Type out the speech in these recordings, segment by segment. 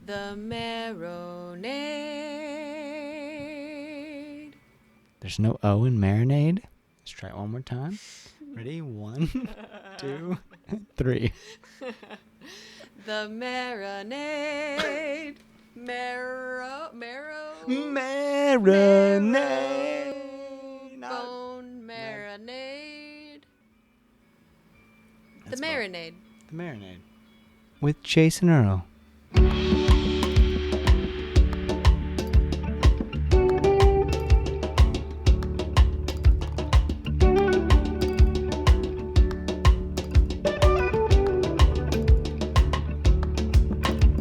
The Marinade. There's no O in Marinade. Let's try it one more time. Ready? 1, 2, 3. The Marinade. Marinade. Bone Marinade. The That's Marinade. The Marinade. With Jason Earle.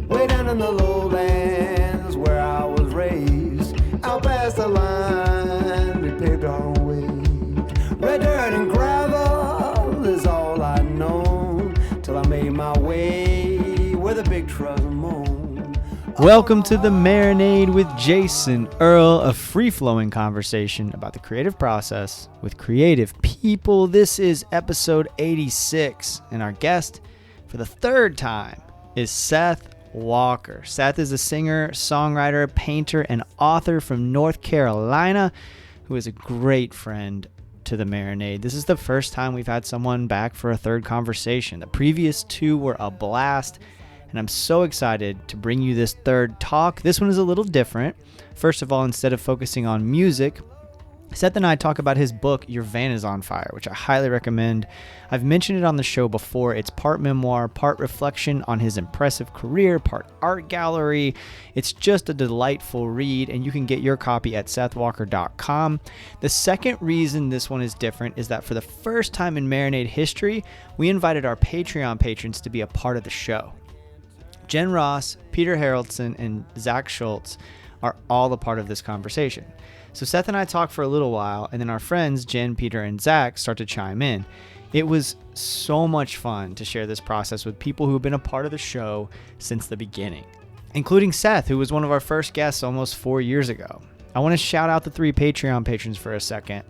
Way down in the lowlands where I was raised, out past the line, we paved our own way. Red dirt and gravel is all I know, till I made my way where the big trucks moan. Welcome to The Marinade with Jason Earle, a free-flowing conversation about the creative process with creative people. This is episode 86, and our guest for the third time is Seth Walker. Seth is a singer, songwriter, painter, and author from North Carolina who is a great friend to The Marinade. This is the first time we've had someone back for a third conversation. The previous two were a blast, and I'm so excited to bring you this third talk. This one is a little different. First of all, instead of focusing on music, Seth and I talk about his book, Your Van is on Fire, which I highly recommend. I've mentioned it on the show before. It's part memoir, part reflection on his impressive career, part art gallery. It's just a delightful read, and you can get your copy at sethwalker.com. The second reason this one is different is that for the first time in Marinade history, we invited our Patreon patrons to be a part of the show. Jen Ross, Peter Haraldson, and Zach Schultz are all a part of this conversation. So Seth and I talk for a little while, and then our friends, Jen, Peter, and Zach, start to chime in. It was so much fun to share this process with people who have been a part of the show since the beginning, including Seth, who was one of our first guests almost 4 years ago. I want to shout out the 3 Patreon patrons for a second.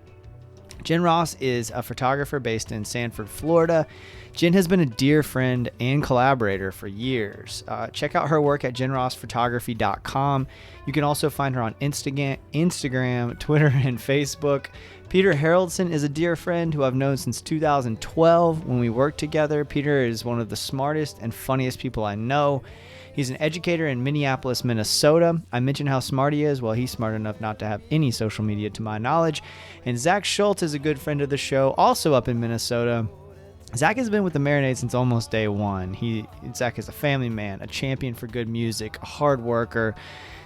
Jen Ross is a photographer based in Sanford, Florida. Jen has been a dear friend and collaborator for years. Check out her work at jenrossphotography.com. You can also find her on Instagram, Twitter, and Facebook. Peter Haraldson is a dear friend who I've known since 2012 when we worked together. Peter is one of the smartest and funniest people I know. He's an educator in Minneapolis, Minnesota. I mentioned how smart he is. Well, he's smart enough not to have any social media to my knowledge. And Zach Schultz is a good friend of the show, also up in Minnesota. Zach has been with the Marinade since almost day one. Zach is a family man, a champion for good music, a hard worker,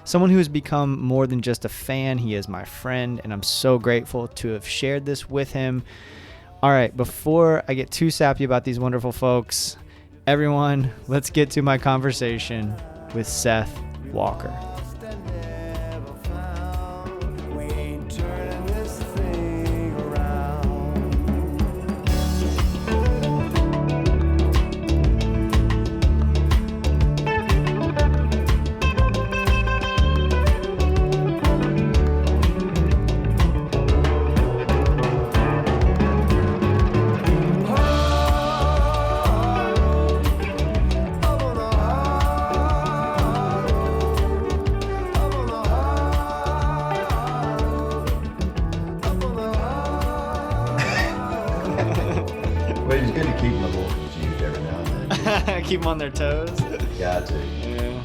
someone who has become more than just a fan. He is my friend, and I'm so grateful to have shared this with him. All right, before I get too sappy about these wonderful folks, everyone, let's get to my conversation with Seth Walker. Keep them on their toes. Got to. Yeah.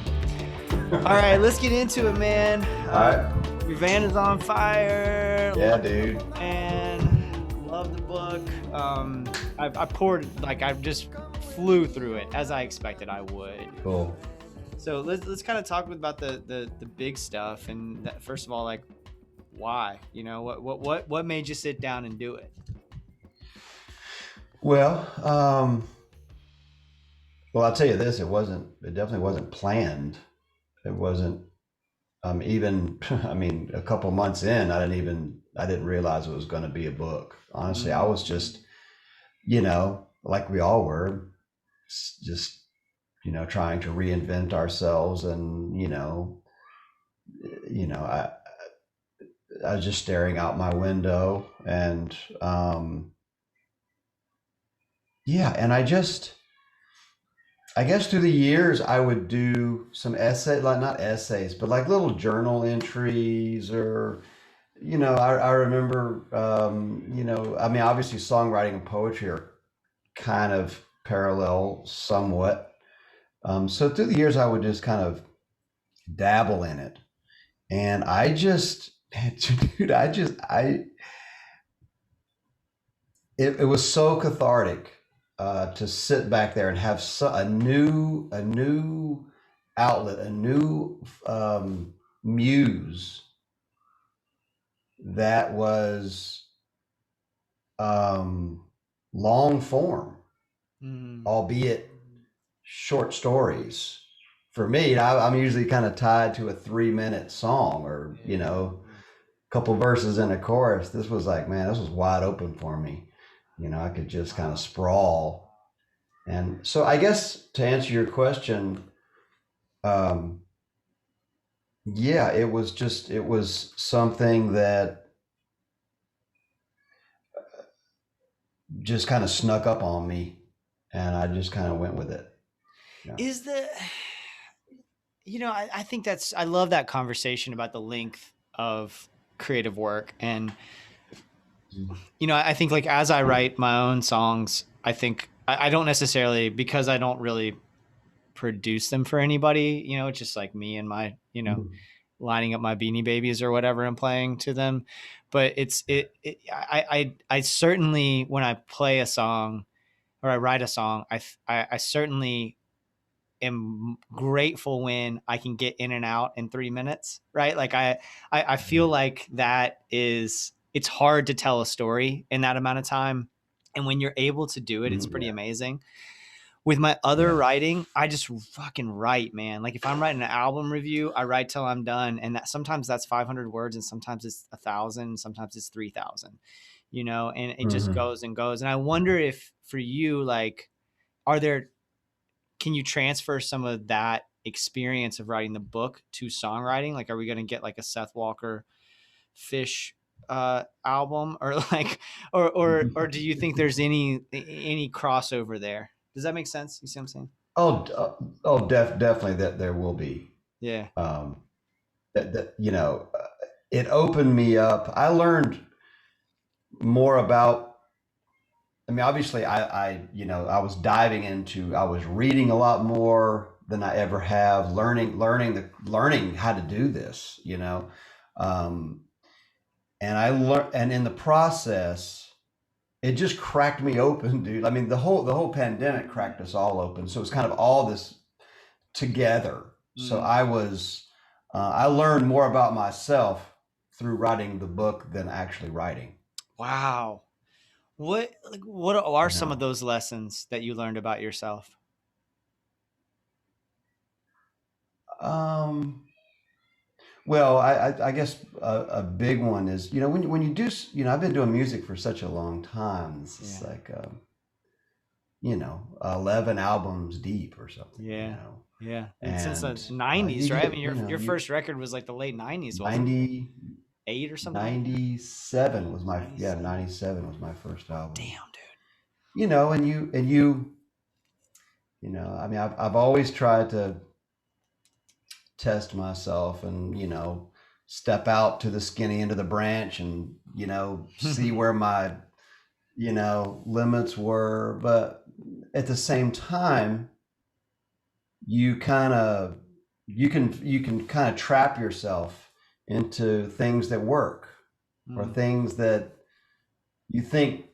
All right, let's get into it, man. All right. Your van is on fire. Yeah, dude. And love the book. I poured, I just flew through it as I expected I would. Cool. So let's kind of talk about the big stuff. And that, first of all, why? You know, what made you sit down and do it? Well, I'll tell you this, it definitely wasn't planned. It wasn't, even, a couple months in, I didn't realize it was going to be a book. Honestly, I was just, like we all were, just, trying to reinvent ourselves. And, I was just staring out my window and, and I guess through the years, I would do some essay, like not essays, but like little journal entries or, I remember, I mean, obviously songwriting and poetry are kind of parallel somewhat. So through the years, I would just kind of dabble in it. And I just, dude, it was so cathartic to sit back there and have a new outlet, a new muse that was um, long form, albeit short stories. For me, I'm usually kind of tied to a 3-minute song or, a couple verses in a chorus. This was like, man, this was wide open for me. I could just kind of sprawl. And so I guess to answer your question, um, yeah, it was something that just kind of snuck up on me and I just kind of went with it. Yeah. Is the, I think I love that conversation about the length of creative work. And, I think like as I write my own songs, I think I don't necessarily, because I don't really produce them for anybody, it's just like me and my, lining up my Beanie Babies or whatever and playing to them. But I certainly, when I play a song or I write a song, I certainly am grateful when I can get in and out in 3 minutes, right? Like I feel like it's hard to tell a story in that amount of time. And when you're able to do it, it's pretty amazing. With my other writing, I just fucking write, man. Like if I'm writing an album review, I write till I'm done. And sometimes that's 500 words and sometimes it's 1,000, sometimes it's 3,000, and it just goes and goes. And I wonder if for you, like, can you transfer some of that experience of writing the book to songwriting? Like, are we going to get like a Seth Walker Fish album or like, or do you think there's any crossover there? Does that make sense? You see what I'm saying? Definitely that there will be. Yeah. It opened me up. I learned more about. I mean, obviously, I was diving into. I was reading a lot more than I ever have. Learning how to do this. And I learned, and in the process, it just cracked me open, dude. I mean, the whole pandemic cracked us all open. So it's kind of all this together. So I learned more about myself through writing the book than actually writing. Wow. What are some of those lessons that you learned about yourself? Well, I guess a big one is, when you do, I've been doing music for such a long time. It's like, 11 albums deep or something. Yeah. Yeah. And since the 90s, right? I mean, your first record was like the late 90s, wasn't 98 or something? 97 was 97 was my first album. Damn, dude. I mean, I've always tried to test myself and, step out to the skinny end of the branch and, see where my, limits were. But at the same time, you can kind of trap yourself into things that work or things that you think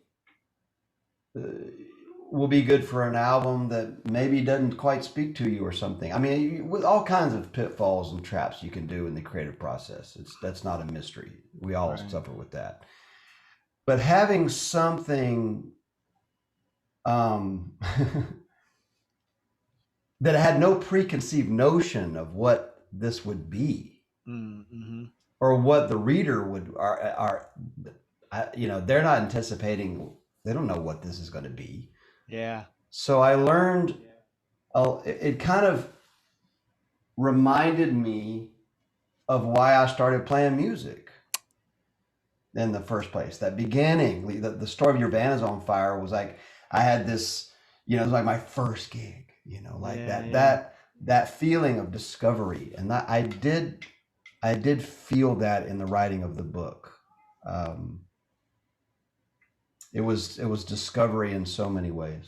will be good for an album that maybe doesn't quite speak to you or something. I mean, with all kinds of pitfalls and traps you can do in the creative process. That's not a mystery. We all suffer with that. But having something that I had no preconceived notion of what this would be, or what the reader would they're not anticipating. They don't know what this is going to be. Yeah. So I learned. It kind of reminded me of why I started playing music in the first place. That beginning, the story of Your Van Is on Fire was like, I had this, it was like my first gig. like Yeah, that yeah. that feeling of discovery, and that I did feel that in the writing of the book. Um, it was discovery in so many ways.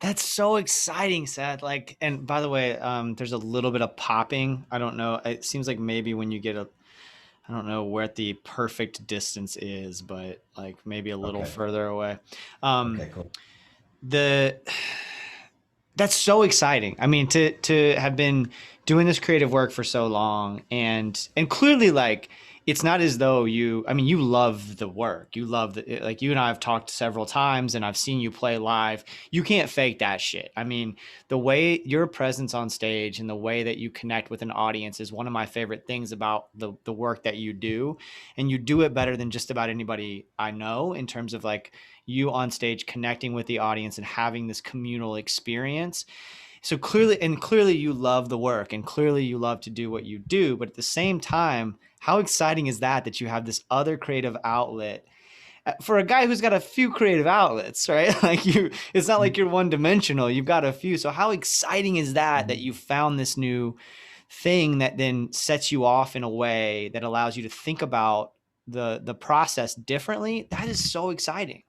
That's so exciting, Seth. Like, and by the way, there's a little bit of popping. I don't know. It seems like maybe when you get I don't know where the perfect distance is, but like maybe a little Okay. further away. Um, Okay. Cool. the That's so exciting. I mean, to have been doing this creative work for so long, and clearly, like, it's not as though I mean, you love the work. You love like, you and I have talked several times, and I've seen you play live. You can't fake that shit. I mean, the way your presence on stage and the way that you connect with an audience is one of my favorite things about the work that you do, and you do it better than just about anybody I know in terms of like you on stage connecting with the audience and having this communal experience. So clearly you love the work, and clearly you love to do what you do, but at the same time, how exciting is that you have this other creative outlet for a guy who's got a few creative outlets, right? Like, it's not like you're one dimensional. You've got a few. So how exciting is that Mhm. you found this new thing that then sets you off in a way that allows you to think about the process differently? That is so exciting.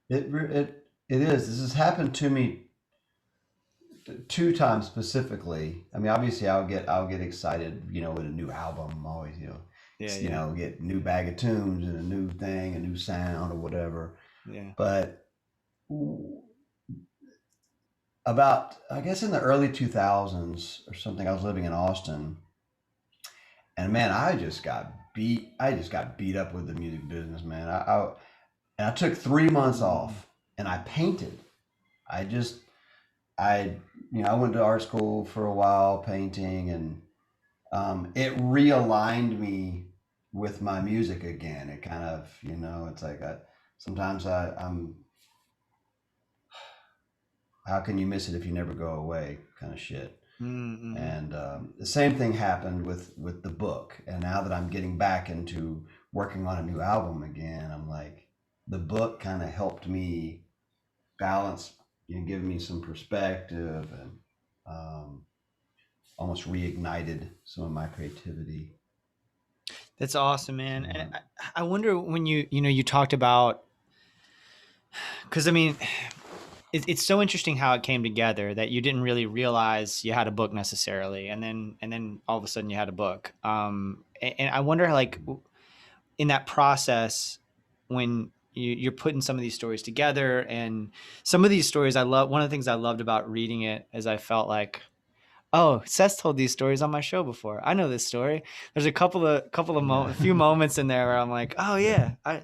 It is. This has happened to me two times specifically. I mean, obviously, I'll get excited, with a new album. I'm always, Yeah, yeah, get new bag of tunes and a new thing, a new sound or whatever. yeah. But about, I guess, in the early 2000s or something, I was living in Austin, and man, I just got beat up with the music business, man. And I took 3 months off, and I painted. I just I I went to art school for a while painting, and it realigned me with my music again. It kind of, it's like sometimes I'm, how can you miss it if you never go away, kind of shit. Mm-hmm. And the same thing happened with the book. And now that I'm getting back into working on a new album again, I'm like, the book kind of helped me balance, give me some perspective, and um, almost reignited some of my creativity. That's awesome, So man. And I wonder when you talked about, because I mean, it's so interesting how it came together that you didn't really realize you had a book necessarily, and then all of a sudden you had a book. And I wonder, like, in that process, when you're putting some of these stories together, and some of these stories I love. One of the things I loved about reading it is I felt like, oh, Seth's told these stories on my show before. I know this story. There's a few yeah, moments in there where I'm like, oh yeah, yeah,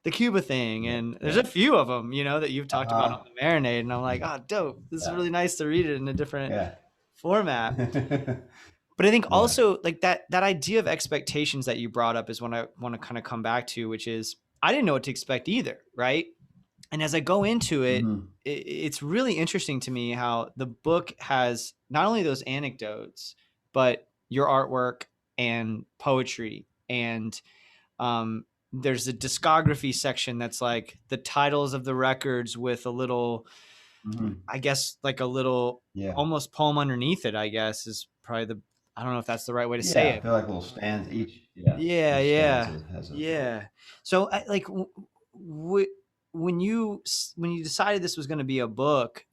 the Cuba thing, yeah, and there's yeah. a few of them, that you've talked about on Uh-huh. the Marinade, and I'm like, oh, dope. This is Yeah, really nice to read it in a different yeah. format. But I think Yeah. also, like, that idea of expectations that you brought up is what I want to kind of come back to, which is I didn't know what to expect either, right? And as I go into it, Hmm. it's really interesting to me how the book has not only those anecdotes, but your artwork and poetry. And there's a discography section that's like the titles of the records with a little, Hmm. I guess, like a little Yeah. almost poem underneath it, I guess, is probably I don't know if that's the right way to say Yeah. I it. feel like little stanza Yeah, each yeah, stanza has a. yeah. So, like, when you decided this was going to be a book,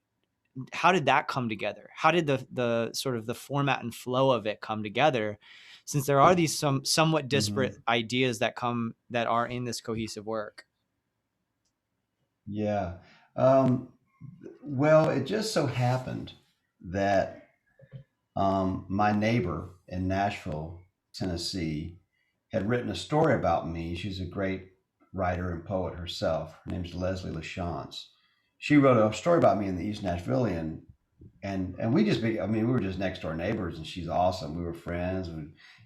how did that come together? How did the sort of the format and flow of it come together? Since there are these somewhat disparate Hmm. ideas that are in this cohesive work. Yeah. Um, well, it just so happened that my neighbor in Nashville, Tennessee, had written a story about me. She's a great writer and poet herself. Her name's Leslie LaChance. She wrote a story about me in the East Nashvilleian, and I mean, we were just next door neighbors, and she's awesome. We were friends,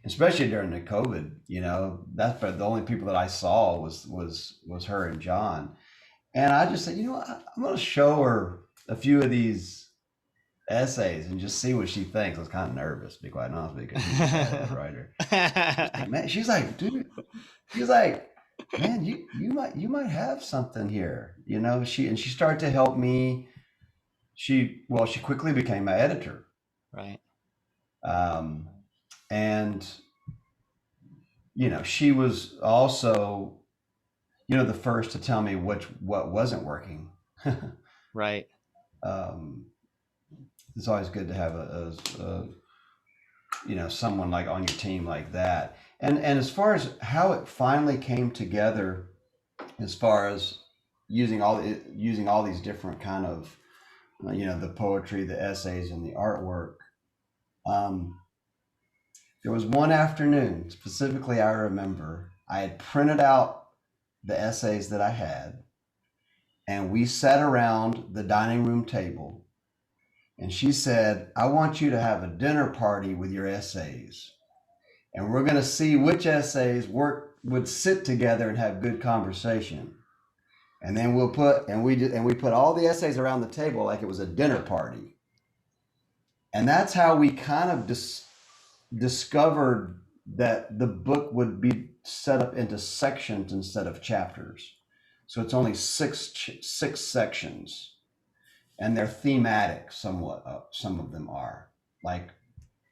especially during the COVID. That's the only people that I saw was her and John. And I just said, I'm going to show her a few of these essays and just see what she thinks. I was kind of nervous, to be quite honest with you, because she's a badass writer. She's like, dude, she's like, man, you might have something here. She started to help me she quickly became my editor. Right. And she was also, the first to tell me what wasn't working. Right. It's always good to have someone like on your team like that. And as far as how it finally came together, as far as using all these different kind of, the poetry, the essays, and the artwork. There was one afternoon, specifically, I remember I had printed out the essays that I had, and we sat around the dining room table, and she said, I want you to have a dinner party with your essays, and we're going to see which essays would sit together and have good conversation. And then we put all the essays around the table like it was a dinner party. And that's how we kind of discovered that the book would be set up into sections instead of chapters. So it's only six sections, and they're thematic somewhat. Some of them are, like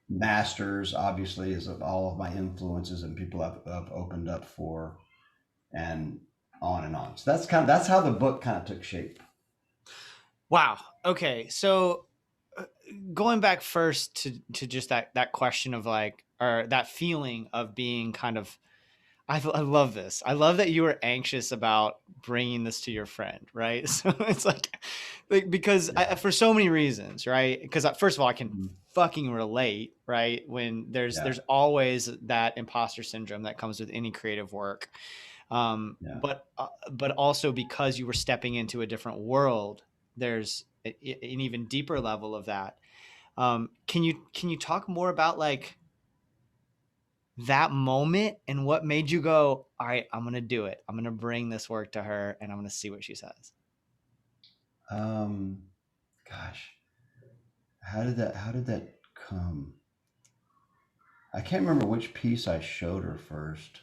Masters, obviously, is of all of my influences and people I've opened up for, and on and on. So that's how the book kind of took shape. Wow. Okay. So going back first to just that question of like, or that feeling of being kind of, I love this. I love that you were anxious about bringing this to your friend, right? So it's like because for so many reasons, right? Because first of all, I can fucking relate, right? When there's always that imposter syndrome that comes with any creative work. But also because you were stepping into a different world, there's an even deeper level of that. Can you talk more about like that moment and what made you go, all right, I'm going to do it. I'm going to bring this work to her and I'm going to see what she says. Gosh, how did that come? I can't remember which piece I showed her first.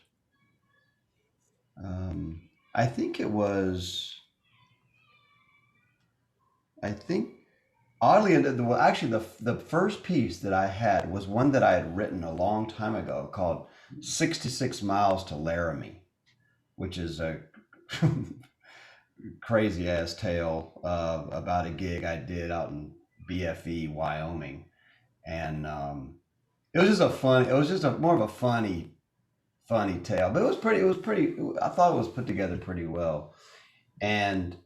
I think oddly, actually the first piece that I had was one that I had written a long time ago called 66 Miles to Laramie, which is a crazy ass tale about a gig I did out in BFE, Wyoming. And it was just more of a funny tale, but it was pretty, I thought it was put together pretty well. And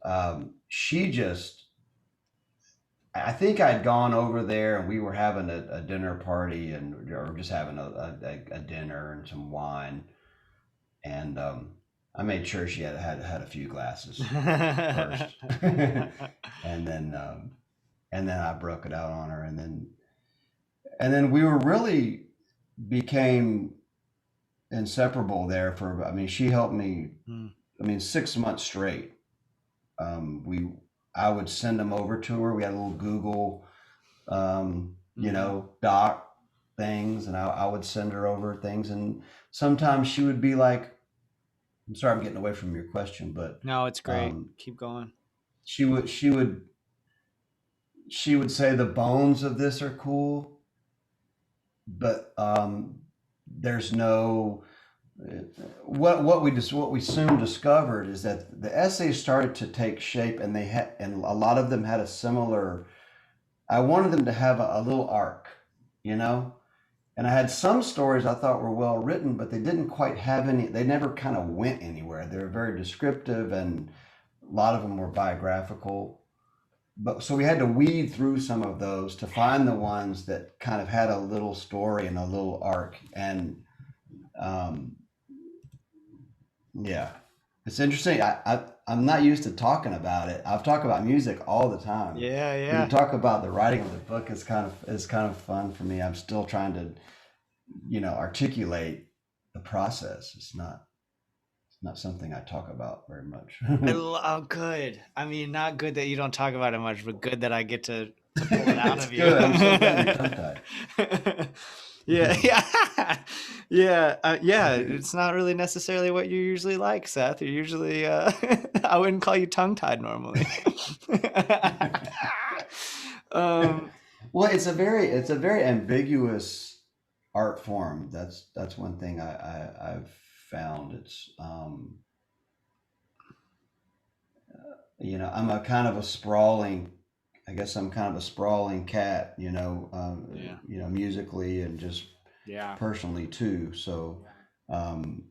I think I'd gone over there and we were having a dinner party or just having a dinner and some wine. And I made sure she had a few glasses first. and then I broke it out on her, and then we were really became inseparable there she helped me, 6 months straight. I would send them over to her. We had a little Google, doc things, and I would send her over things. And sometimes she would be like, I'm sorry, I'm getting away from your question, but no, it's great. Keep going. She would say the bones of this are cool, but there's no. What we soon discovered is that the essays started to take shape, and and a lot of them had a similar. I wanted them to have a little arc, and I had some stories I thought were well written, but they didn't quite have any. They never kind of went anywhere. They were very descriptive, and a lot of them were biographical. But so we had to weed through some of those to find the ones that kind of had a little story and a little arc, and. Yeah, it's interesting. I'm not used to talking about it. I've talked about music all the time. Yeah. When you talk about the writing of the book, it's kind of fun for me. I'm still trying to, articulate the process. It's not something I talk about very much. Oh, good. I mean, not good that you don't talk about it much, but good that I get to pull it out of you. Good. I'm so glad you're tongue-tied. Yeah. It's not really necessarily what you usually like, Seth. You're usually, I wouldn't call you tongue-tied normally. Well, it's a very ambiguous art form. That's one thing I've found. It's I'm a kind of a sprawling. I guess I'm kind of a sprawling cat. Yeah. Musically and just Yeah. personally too. So um,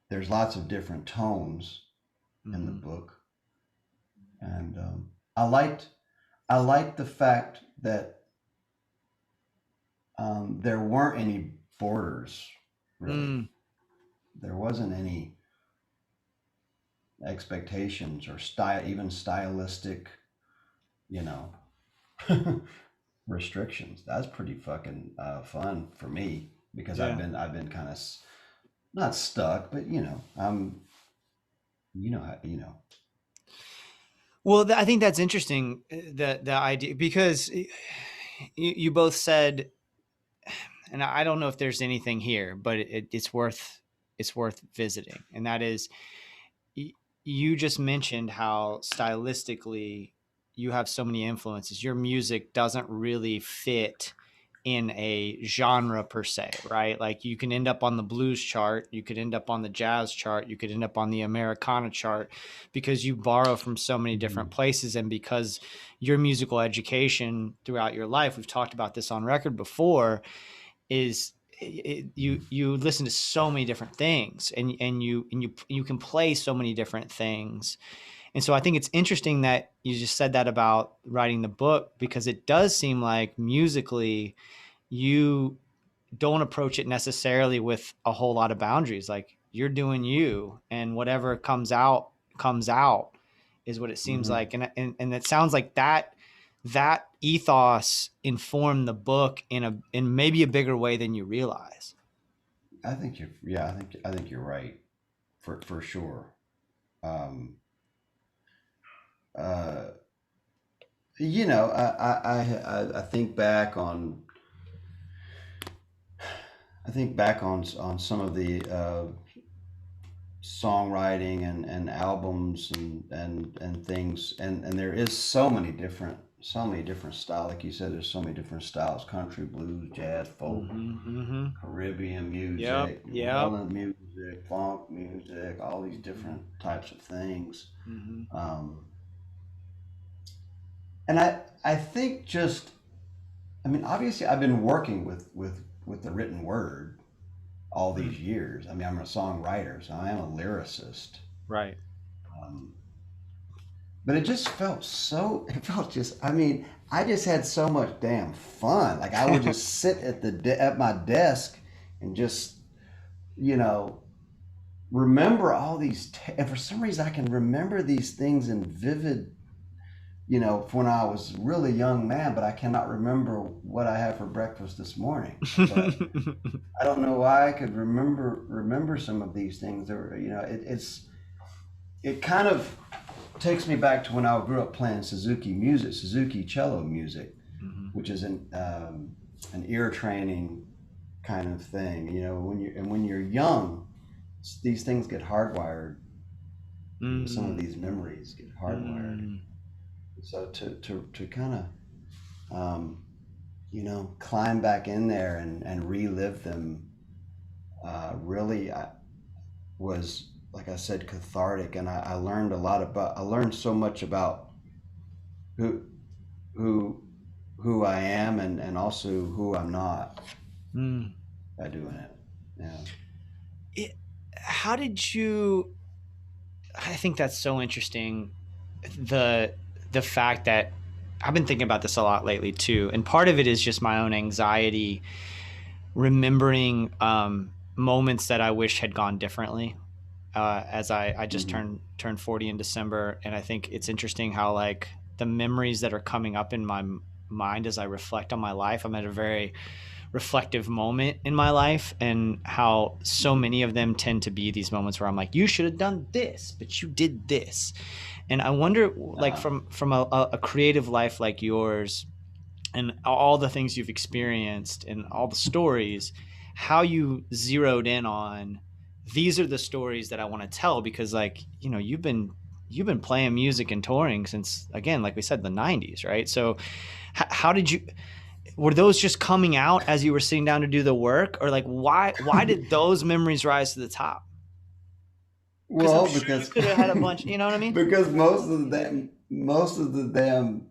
there's lots of different tones in the book, and I liked the fact that there weren't any borders, really. There wasn't any expectations or even stylistic, you know, restrictions. That's pretty fucking fun for me because Yeah. I've been kind of not stuck, but I'm, Well, I think that's interesting, the idea, because you both said, and I don't know if there's anything here, but it's worth visiting, and that is, you just mentioned how stylistically you have so many influences. Your music doesn't really fit in a genre per se, right? Like you can end up on the blues chart, you could end up on the jazz chart, you could end up on the Americana chart, because you borrow from so many different places. And because your musical education throughout your life, we've talked about this on record before, is you listen to so many different things, and you can play so many different things. And so I think it's interesting that you just said that about writing the book, because it does seem like musically you don't approach it necessarily with a whole lot of boundaries. Like you're doing you, and whatever comes out is what it seems like. And it sounds like that ethos informed the book in maybe a bigger way than you realize. I think you're right for sure. Um, uh, I think back on on some of the songwriting and albums and things, and there is so many different styles. Like you said, there's so many different styles: country, blues, jazz, folk, Caribbean music, New Orleans music, funk music, all these different types of things. And I think just, I mean, obviously I've been working with the written word all these years. I mean, I'm a songwriter, so I am a lyricist. Right. Um, but it felt just, I mean, I just had so much damn fun. Like I would just sit at my desk and just, you know, remember all these, and for some reason I can remember these things in vivid, when I was a really young man, but I cannot remember what I had for breakfast this morning. But I don't know why I could remember some of these things. It kind of takes me back to when I grew up playing Suzuki cello music, which is an ear training kind of thing. When you're young, these things get hardwired. Some of these memories get hardwired. So to kind of climb back in there and relive them, really was, like I said, cathartic. And I learned I learned so much about who who I am, and also who I'm not by doing it. Yeah. How did you, I think that's so interesting, the fact that I've been thinking about this a lot lately too, and part of it is just my own anxiety, remembering moments that I wish had gone differently. As I just turned 40 in December, and I think it's interesting how, like, the memories that are coming up in my mind as I reflect on my life, I'm at a very reflective moment in my life, and how so many of them tend to be these moments where I'm like, you should have done this, but you did this. And I wonder, like, from a creative life like yours, and all the things you've experienced and all the stories, how you zeroed in on, these are the stories that I want to tell. Because, like, you've been you've been playing music and touring since, again, like we said, the 90s, right? So how did you, were those just coming out as you were sitting down to do the work, or like why did those memories rise to the top? Because I'm Well, sure you because could have had a bunch, you know what I mean? because most of the damn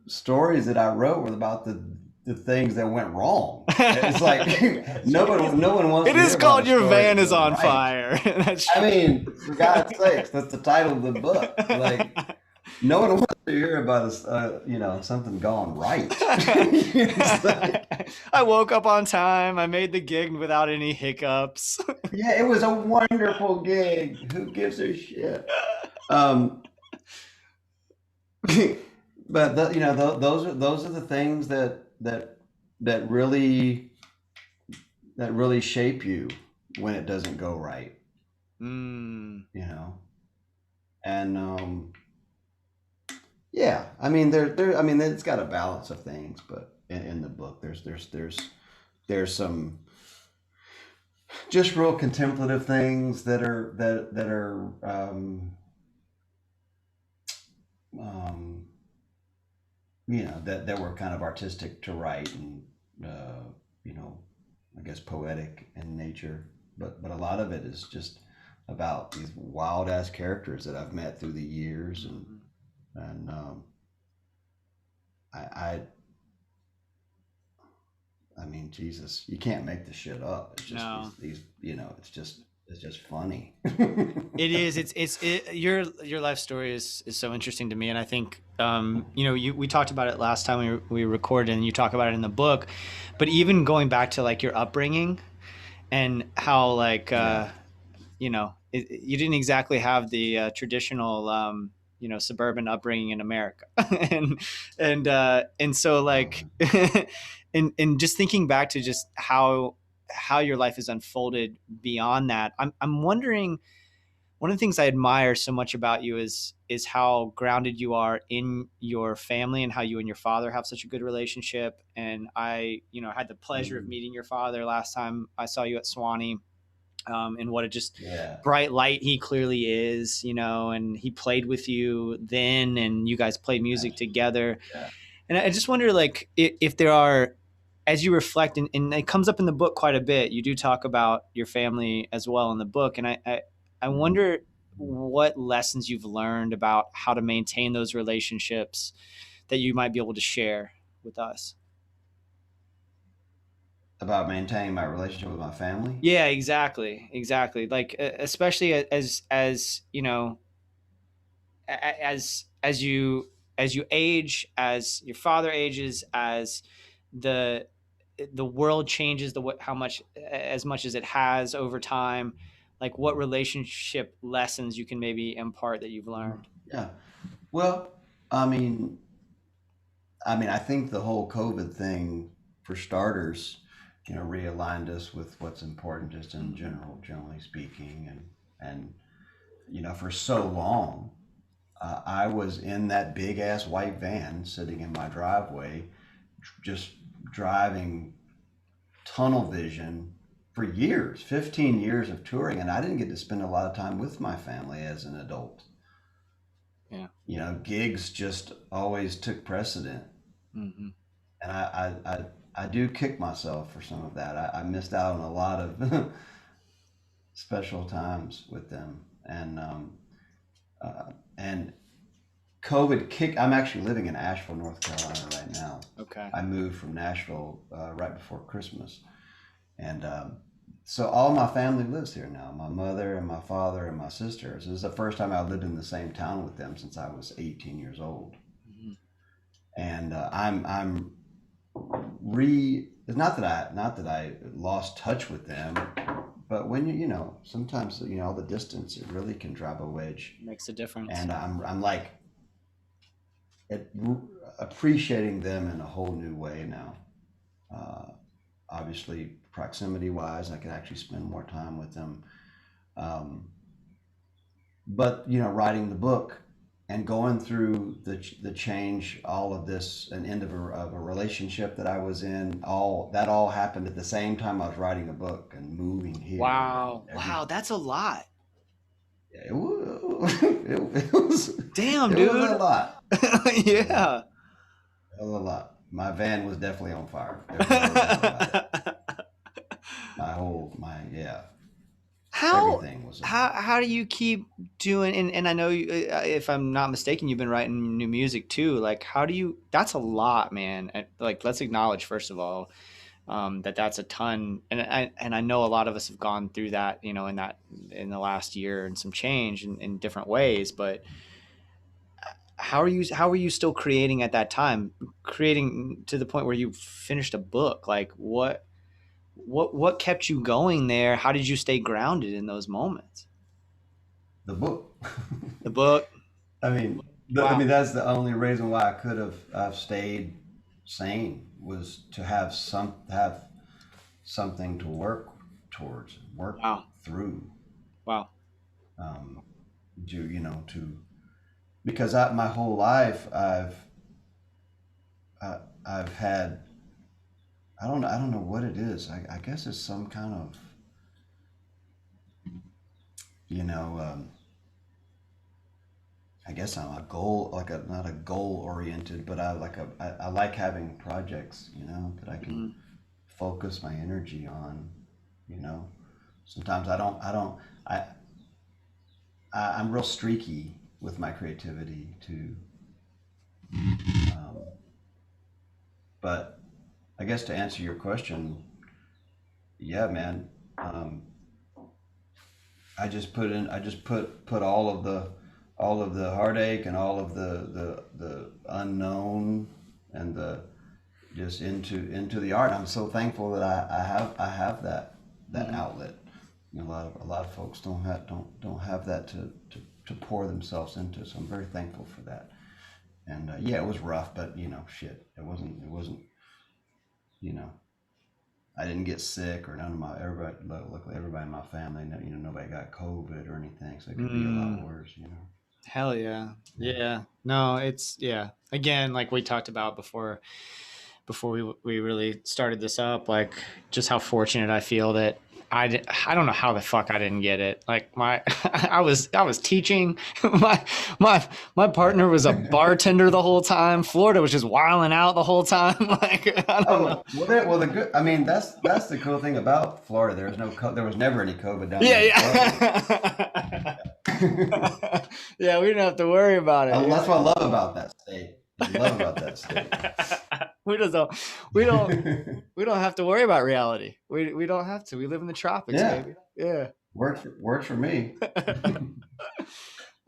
stories that I wrote were about the things that went wrong. It's like no one wants It to hear is about called a Your story Van that is went on right. Fire. That's I true. mean, for God's sakes, that's the title of the book. Like, no one wants to hear about something gone right. It's like, I woke up on time. I made the gig without any hiccups. yeah, it was a wonderful gig. Who gives a shit? Um, but those are the things that really shape you when it doesn't go right. Mm. You know, and yeah, I mean I mean it's got a balance of things, but in the book there's some just real contemplative things that are um, that were kind of artistic to write and you know, I guess poetic in nature, but a lot of it is just about these wild ass characters that I've met through the years, and I I mean, Jesus, you can't make this shit up. It's just No. these it's just funny. It is. Your life story is so interesting to me, and I think we talked about it last time we recorded, and you talk about it in the book. But even going back to like your upbringing and how like Yeah. you didn't exactly have the traditional suburban upbringing in America, and so like and just thinking back to just how your life has unfolded beyond that, I'm wondering, one of the things I admire so much about you is how grounded you are in your family and how you and your father have such a good relationship. And I had the pleasure of meeting your father last time I saw you at Swanee, and what a just Yeah. bright light he clearly is, and he played with you then, and you guys played music together. Yeah. And I just wonder, like, if there are, as you reflect, and it comes up in the book quite a bit, you do talk about your family as well in the book. And I wonder what lessons you've learned about how to maintain those relationships that you might be able to share with us. About maintaining my relationship with my family. Yeah, exactly. Like, especially as as you age, as your father ages, as the the world changes, how much, as much as it has over time, like what relationship lessons you can maybe impart that you've learned. Yeah. Well, I mean, I think the whole COVID thing, for starters, realigned us with what's important just in general, generally speaking, and for so long, I was in that big ass white van sitting in my driveway, just driving tunnel vision for years, 15 years of touring, and I didn't get to spend a lot of time with my family as an adult. Yeah. Gigs just always took precedent. Mm-hmm. And I do kick myself for some of that. I missed out on a lot of special times with them. And COVID kicked. I'm actually living in Asheville, North Carolina right now. Okay. I moved from Nashville right before Christmas. And so all my family lives here now. My mother and my father and my sisters. This is the first time I lived in the same town with them since I was 18 years old. Mm-hmm. And I'm it's not that I lost touch with them, but when sometimes all the distance, it really can drive a wedge. Makes a difference. And I'm like appreciating them in a whole new way now. Obviously, proximity wise, I could actually spend more time with them. But writing the book and going through the change, all of this, an end of a relationship that I was in, all happened at the same time I was writing a book and moving here. Wow, that's a lot. it was, it was, Damn, it was a dude. lot. It was, Yeah. it was a lot. My van was definitely on fire. There's no doubt about that. Yeah, how everything was. how do you keep doing, and I know you, if I'm not mistaken, you've been writing new music too. Like, how do you, that's a lot, man. Like, let's acknowledge first of all, that that's a ton, and I know a lot of us have gone through that, you know, in the last year and some change in different ways. But how are you still creating at that time, creating to the point where you finished a book? Like, what kept you going there? How did you stay grounded in those moments? The book. The book. I Wow. mean, that's the only reason why I could have I've stayed sane, was to have something to work towards, work Wow. through. Wow. Um, to because my whole life I've had, I don't know what it is. I guess it's some kind of, you know I guess I'm a goal, like a not a goal oriented, but I like having projects, that I can Mhm. focus my energy on. You know, sometimes I I'm real streaky with my creativity too. Um, but I guess to answer your question, yeah, man. Um, I just put all of the heartache and all of the unknown and the just into the art. I'm so thankful that I have that Mhm. outlet. A lot of folks don't have that to pour themselves into. So I'm very thankful for that. And yeah, it was rough, but shit, it wasn't. You know, I didn't get sick, or none of my everybody. Luckily, everybody in my family, nobody got COVID or anything, so it could be a lot Mm. worse. Hell yeah. Yeah. Yeah. No, it's, yeah. Again, like we talked about before we really started this up, like just how fortunate I feel that I don't know how the fuck I didn't get it. Like my I was teaching. my my partner was a bartender the whole time. Florida was just wilding out the whole time. Like, I don't know. Oh, well, the good. I mean, that's the cool thing about Florida. There was never any COVID down Yeah, there in Florida. yeah. Yeah, we didn't have to worry about it. That's what I love about that state. I love about that state. we just don't we don't we don't have to worry about reality. We don't have to. We live in the tropics, Yeah, baby. Yeah. works for me.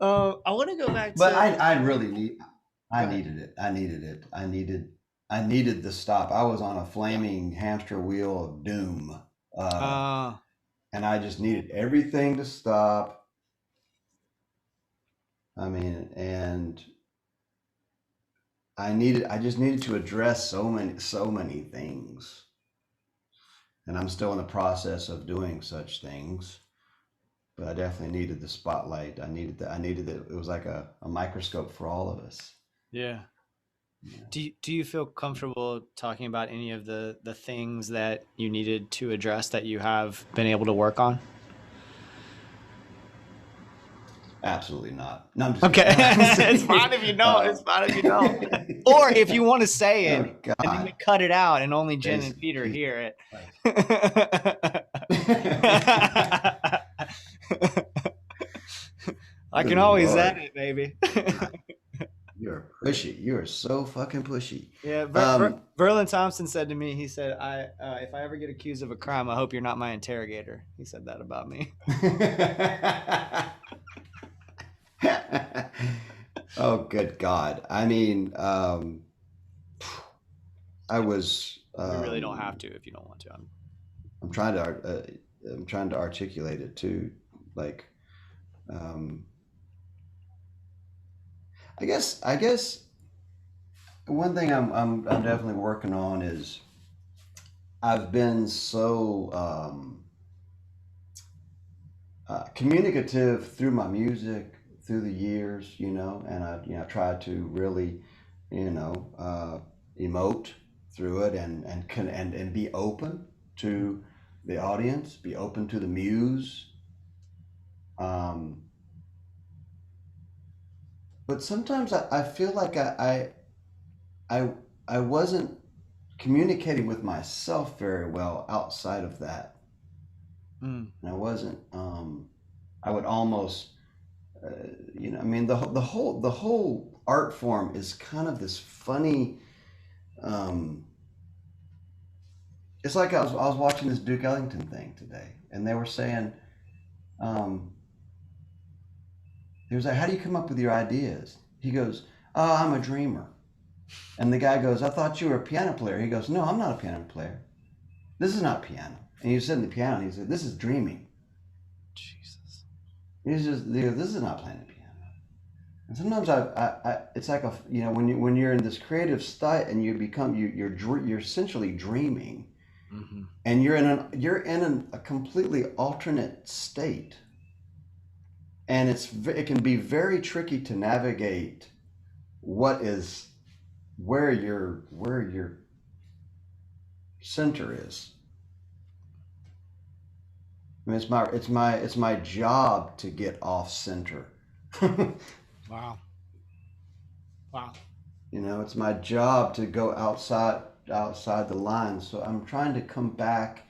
I want to go back But to. I really need. I Go ahead. needed it. I needed it. I needed the stop. I was on a flaming hamster wheel of doom, uh, Uh, and I just needed everything to stop. I mean, and I just needed to address so many things, and I'm still in the process of doing such things. But I definitely needed the spotlight. I needed that. It was like a microscope for all of us. yeah. Yeah. Do you feel comfortable talking about any of the things that you needed to address that you have been able to work on? Absolutely not. No, I'm just Okay. kidding. I'm just It's fine if you kidding. don't. It's fine if you don't. Or if you want to say Oh it and then we God, cut it out and only Jen and Jason, Peter Jesus hear Christ. it. I can Good always Lord. edit, baby. God, you're pushy. You are so fucking pushy. Yeah, Um, Verlin Thompson said to me, he said, "I if I ever get accused of a crime, I hope you're not my interrogator." He said that about me. oh, good God. I mean, I was. We really don't have to if you don't want to. I'm trying to. I'm trying to articulate it too. Like, um, I guess one thing I'm definitely working on is I've been so communicative through my music through the years, and I try to really, emote through it and be open to the audience, be open to the muse. Um, but sometimes I feel like I I wasn't communicating with myself very well outside of that, Mm. and I wasn't. I would almost, I mean, the whole art form is kind of this funny. Um, it's like I was watching this Duke Ellington thing today, and they were saying, um, he was like, "How do you come up with your ideas?" He goes, "Oh, I'm a dreamer." And the guy goes, "I thought you were a piano player." He goes, "No, I'm not a piano player. This is not piano." And he was sitting at the piano, and he said, "This is dreaming." Jesus. He's just, he goes, "This is not playing the piano." And sometimes it's like when you're in this creative state and you become you're essentially dreaming, Mm-hmm. and you're in a completely alternate state, and it can be very tricky to navigate what is where your center is. I mean, it's my job to get off center. Wow. Wow. It's my job to go outside the lines. So I'm trying to come back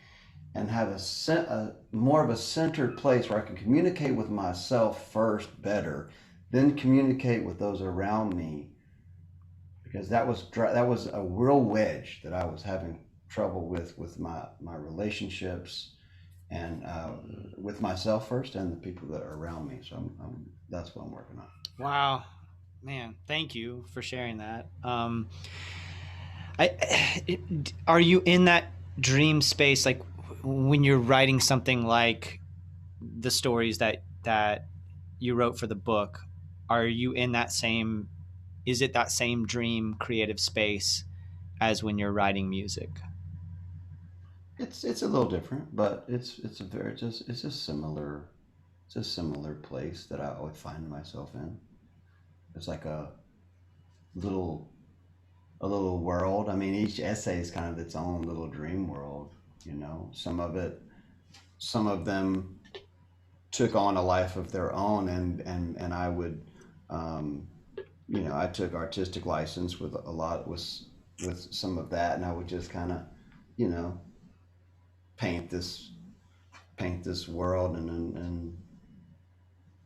and have a more of a centered place where I can communicate with myself first better, then communicate with those around me, because that was a real wedge that I was having trouble with my relationships, and with myself first and the people that are around me. So that's what I'm working on. Wow, man, thank you for sharing that. Are you in that dream space, like when you're writing something like the stories that you wrote for the book? Are you in that same? Is it that same dream creative space as when you're writing music? It's a little different, but it's a similar place that I would find myself in. It's like little a little world. I mean, each essay is kind of its own little dream world. Some of them took on a life of their own, and I would, um, I took artistic license with a lot with some of that, and I would just kind of, you know, paint this world, and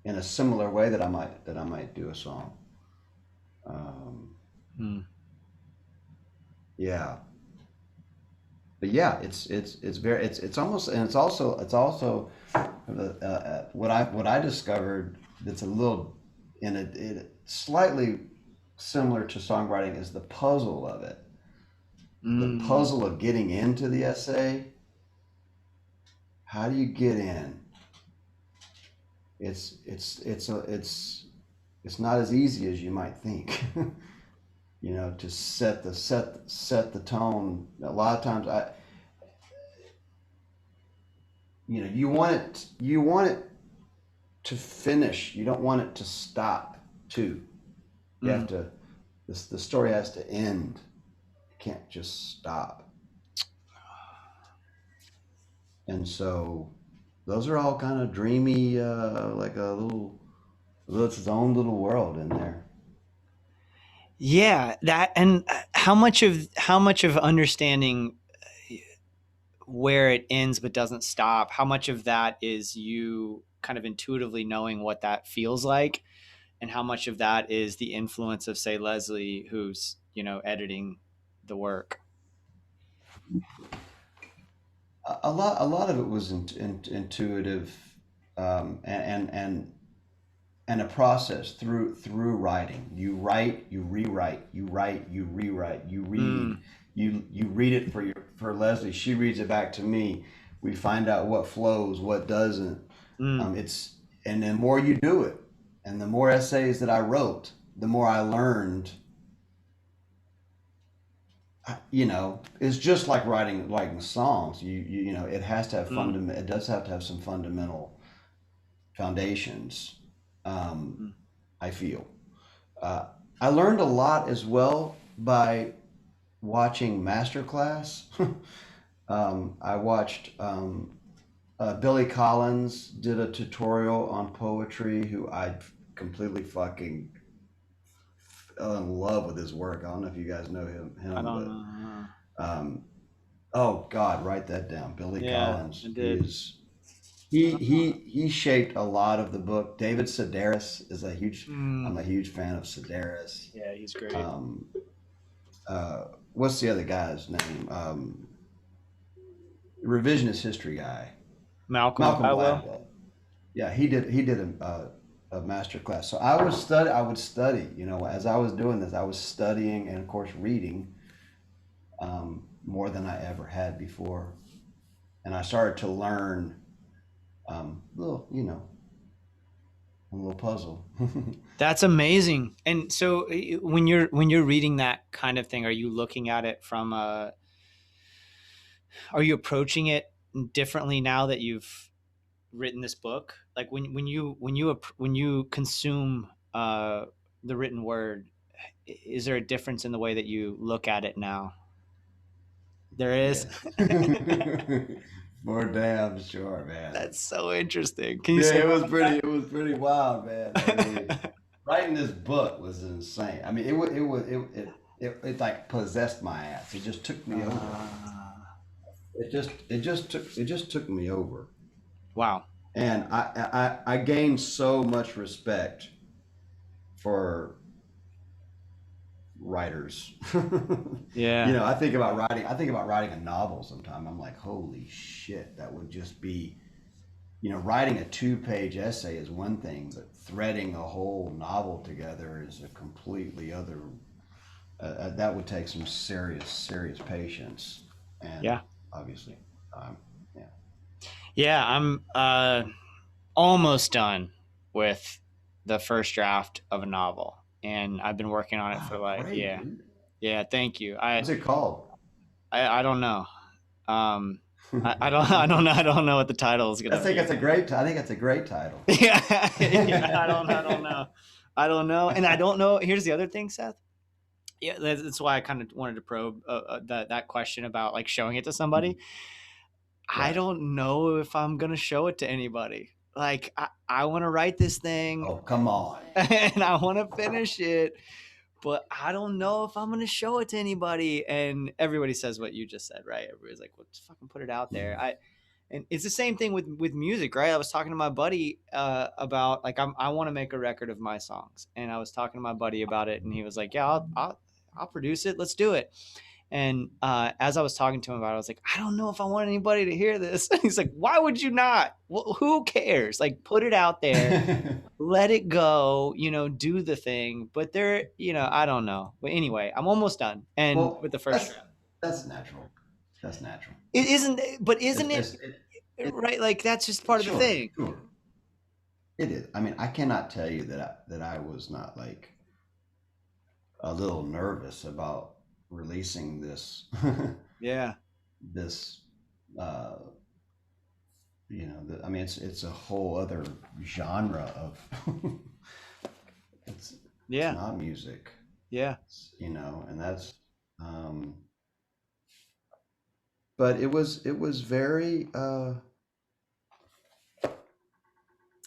in a similar way that I might do a song. Um, Hmm. yeah, but yeah, it's almost, and it's also what I discovered that's a little slightly similar to songwriting is the puzzle of it, the Mm. puzzle of getting into the essay. How do you get in? It's not as easy as you might think. To set the tone. A lot of times, you want it to finish. You don't want it to stop too. You have Mm. to. The story has to end. It can't just stop. And so, those are all kind of dreamy, like its own little world in there. Yeah, that, and how much of understanding where it ends but doesn't stop, how much of that is you kind of intuitively knowing what that feels like, and how much of that is the influence of, say, Leslie, who's editing the work? A lot of it was intuitive, and a process through writing. You write, you rewrite, you write, you rewrite, you read, Mm. you read it for Leslie. She reads it back to me. We find out what flows, what doesn't. Mm. And the more you do it, and the more essays that I wrote, the more I learned. It's just like songs. It has to have Mm. it does have to have some fundamental foundations. Um, Mm. I feel. Uh, I learned a lot as well by watching Masterclass. I watched, Billy Collins did a tutorial on poetry, who I completely fucking in love with his work. I don't know if you guys know I him, don't but know. oh God, write that down. Billy Yeah, Collins. I He did. is he shaped a lot of the book. David Sedaris is a huge. I'm a huge fan of Sedaris. Yeah, he's great. Um, what's the other guy's name? Revisionist history guy, Malcolm Malcolm Gladwell. Gladwell. Yeah, he did a master class. So I would study. You know, as I was doing this, I was studying and of course reading more than I ever had before, and I started to learn little, you know, a little puzzle. That's amazing. And so when you're reading that kind of thing, are you looking at it from are you approaching it differently now that you've written this book? Like when you consume the written word, is there a difference in the way that you look at it now? There is. Yes. For damn sure, man. That's so interesting. Can you Yeah, say it was pretty wild, man. I mean, writing this book was insane. I mean, it like possessed my ass. It just took me over. It just took me over. Wow. And I gained so much respect for writers. Yeah. You know, I think about writing a novel sometime. I'm like, holy shit, that would just be, you know, writing a 2-page essay is one thing, but threading a whole novel together is a completely other. That would take some serious patience, and Yeah. obviously, yeah. Yeah, I'm almost done with the first draft of a novel, and I've been working on it for like Great, dude. yeah. Thank you. What's it called? I don't know. I don't know what the title is gonna be. I think it's a great title. Yeah, I don't know. I don't know, and I don't know. Here's the other thing, Seth. Yeah, that's why I kind of wanted to probe that question about like showing it to somebody. I Right. don't know if I'm gonna show it to anybody. Like I want to write this thing Oh, come on. and I want to finish it, but I don't know if I'm gonna show it to anybody. And everybody says what you just said, right? Everybody's like, "Well, just fucking put it out there." And it's the same thing with music, right? I was talking to my buddy about like I want to make a record of my songs, and I was talking to my buddy about it, and he was like, "Yeah, I'll produce it. Let's do it." And as I was talking to him about it, I was like, I don't know if I want anybody to hear this. He's like, why would you not? Well, who cares? Like, put it out there, let it go, you know, do the thing. But there, you know, I don't know. But anyway, I'm almost done. And Well, with the first draft. that's natural. That's natural. It isn't, but isn't It's, it right? Like, that's just part of the thing. Sure. It is. I mean, I cannot tell you that I was not like a little nervous about releasing this. Yeah. This, you know, I mean, it's a whole other genre of. It's not music. Yeah. You know, and that's. But it was very.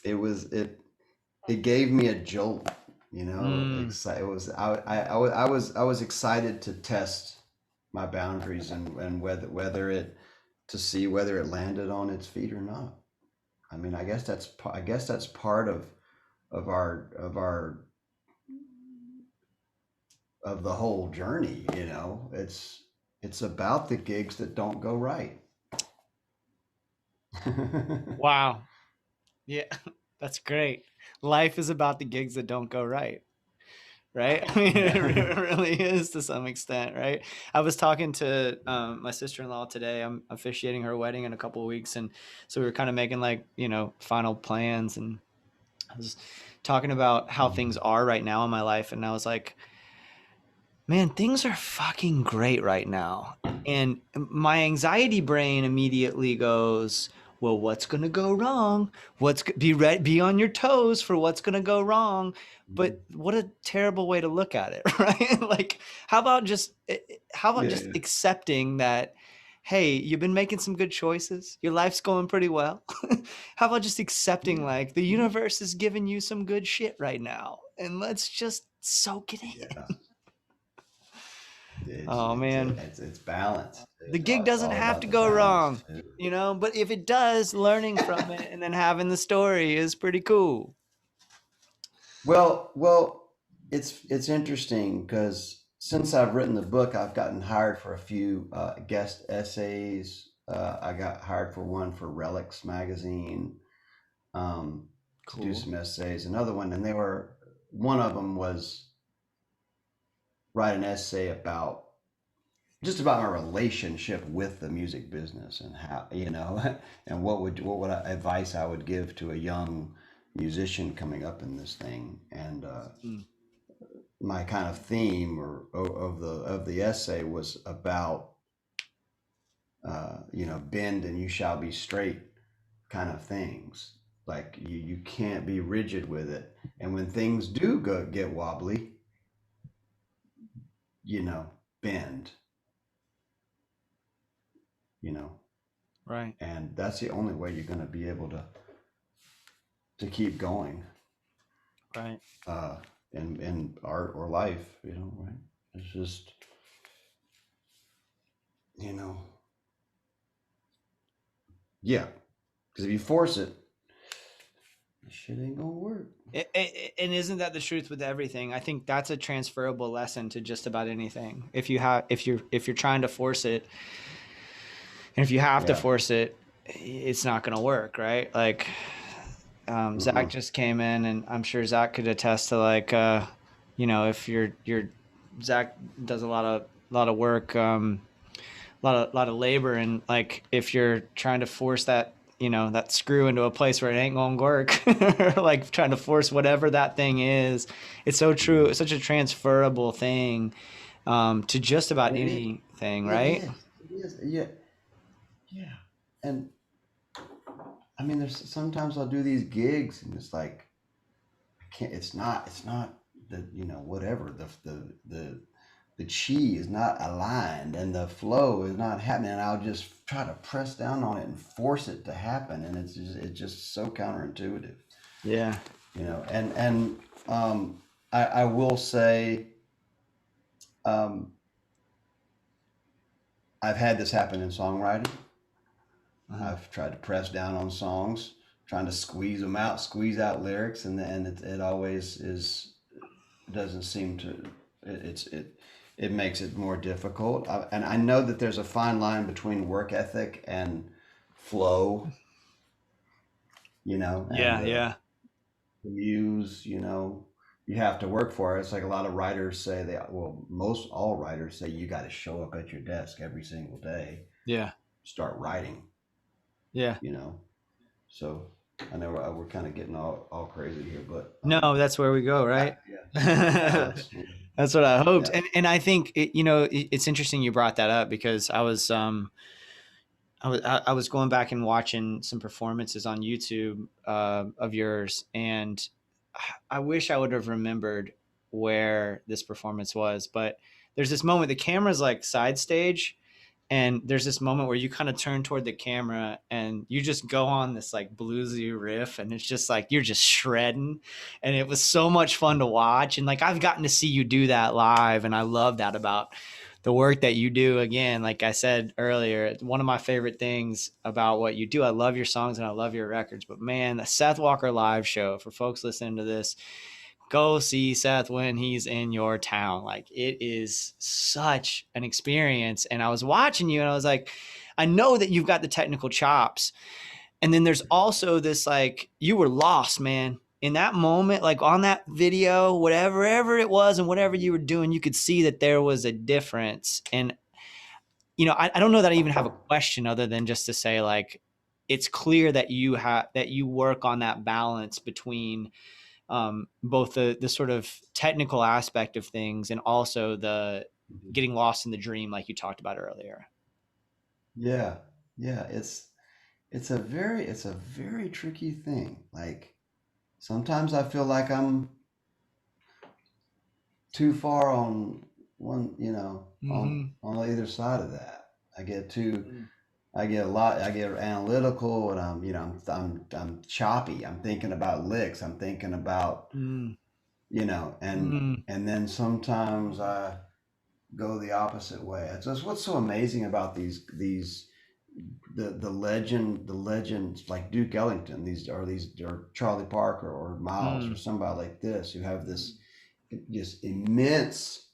It gave me a jolt, you know. It was I was excited to test my boundaries and whether it to see whether it landed on its feet or not. I mean, I guess that's part of our of the whole journey, you know. It's about the gigs that don't go right. Wow. Yeah, that's great. Life is about the gigs that don't go right. Right? I mean, it really is to some extent, right? I was talking to my sister-in-law today. I'm officiating her wedding in a couple of weeks. And so we were kind of making like, you know, final plans. And I was talking about how things are right now in my life. And I was like, man, things are fucking great right now. And my anxiety brain immediately goes, well, what's going to go wrong? Be on your toes for what's going to go wrong. But what a terrible way to look at it, right? Like, how about just accepting that, hey, you've been making some good choices. Your life's going pretty well. How about just accepting like the universe is giving you some good shit right now, and let's just soak it in. Yeah. Oh man, It's balance. the gig It's doesn't all have about to the go balance wrong, too. you know, but if it does, learning from it and then having the story is pretty cool. Well, it's interesting because since I've written the book, I've gotten hired for a few guest essays. I got hired for one for Relics magazine, to do Cool. some essays. Another one, and one of them was write an essay about just about my relationship with the music business and how, and advice I would give to a young musician coming up in this thing. And Mm. my kind of theme of the essay was about bend and you shall be straight kind of things. Like you can't be rigid with it, and when things do get wobbly, you know, bend, you know, Right. and that's the only way you're going to be able to keep going, Right. uh, in art or life, right? It's just, you know, yeah, because if you force it, shit ain't gonna work. And isn't that the truth with everything? I think that's a transferable lesson to just about anything. If you're trying to force it, and if you have to Yeah. force it, it's not going to work, right? Like, Zach just came in, and I'm sure Zach could attest to like, if you're Zach does a lot of work, lot of labor, and like if you're trying to force that that screw into a place where it ain't gonna work, or like trying to force whatever that thing is, it's so true. It's such a transferable thing to just about It is. anything, It right? is. It is. Yeah. Yeah. And I mean, there's sometimes I'll do these gigs and it's like, I can't, it's not the, whatever, the chi is not aligned and the flow is not happening. And I'll just try to press down on it and force it to happen. And it's just so counterintuitive, Yeah. I will say, um, I've had this happen in songwriting. I've tried to press down on songs, trying to squeeze out lyrics, and it always doesn't seem to. It makes it more difficult. And I know that there's a fine line between work ethic and flow, and Yeah. Yeah. the muse. You have to work for it. It's like a lot of writers say most all writers say you got to show up at your desk every single day, Yeah. start writing. Yeah. So I know we're kind of getting all crazy here, but No, that's where we go, right? yeah, That's what I hoped. yeah. And I think it's interesting you brought that up, because I was going back and watching some performances on YouTube of yours, and I wish I would have remembered where this performance was. But there's this moment, the camera's like side stage, and there's this moment where you kind of turn toward the camera and you just go on this like bluesy riff, and it's just like you're just shredding, and it was so much fun to watch. And like I've gotten to see you do that live, and I love that about the work that you do. Again, like I said earlier, one of my favorite things about what you do, I love your songs and I love your records, but man, the Seth Walker live show, for folks listening to this, go see Seth when he's in your town. Like it is such an experience. And I was watching you and I was like, I know that you've got the technical chops. And then there's also this, like, you were lost, man. In that moment, like on that video, whatever it was and whatever you were doing, you could see that there was a difference. And, I don't know that I even have a question other than just to say, like, it's clear that you work on that balance between both the sort of technical aspect of things and also the getting lost in the dream, like you talked about earlier. Yeah, yeah. It's a very tricky thing. Like sometimes I feel like I'm too far on one, on either side of that. I get too I get analytical, and I'm choppy. I'm thinking about licks. I'm thinking about, Mm. and then sometimes I go the opposite way. It's just what's so amazing about these the legends like Duke Ellington, these or Charlie Parker or Miles or somebody like this who have this just immense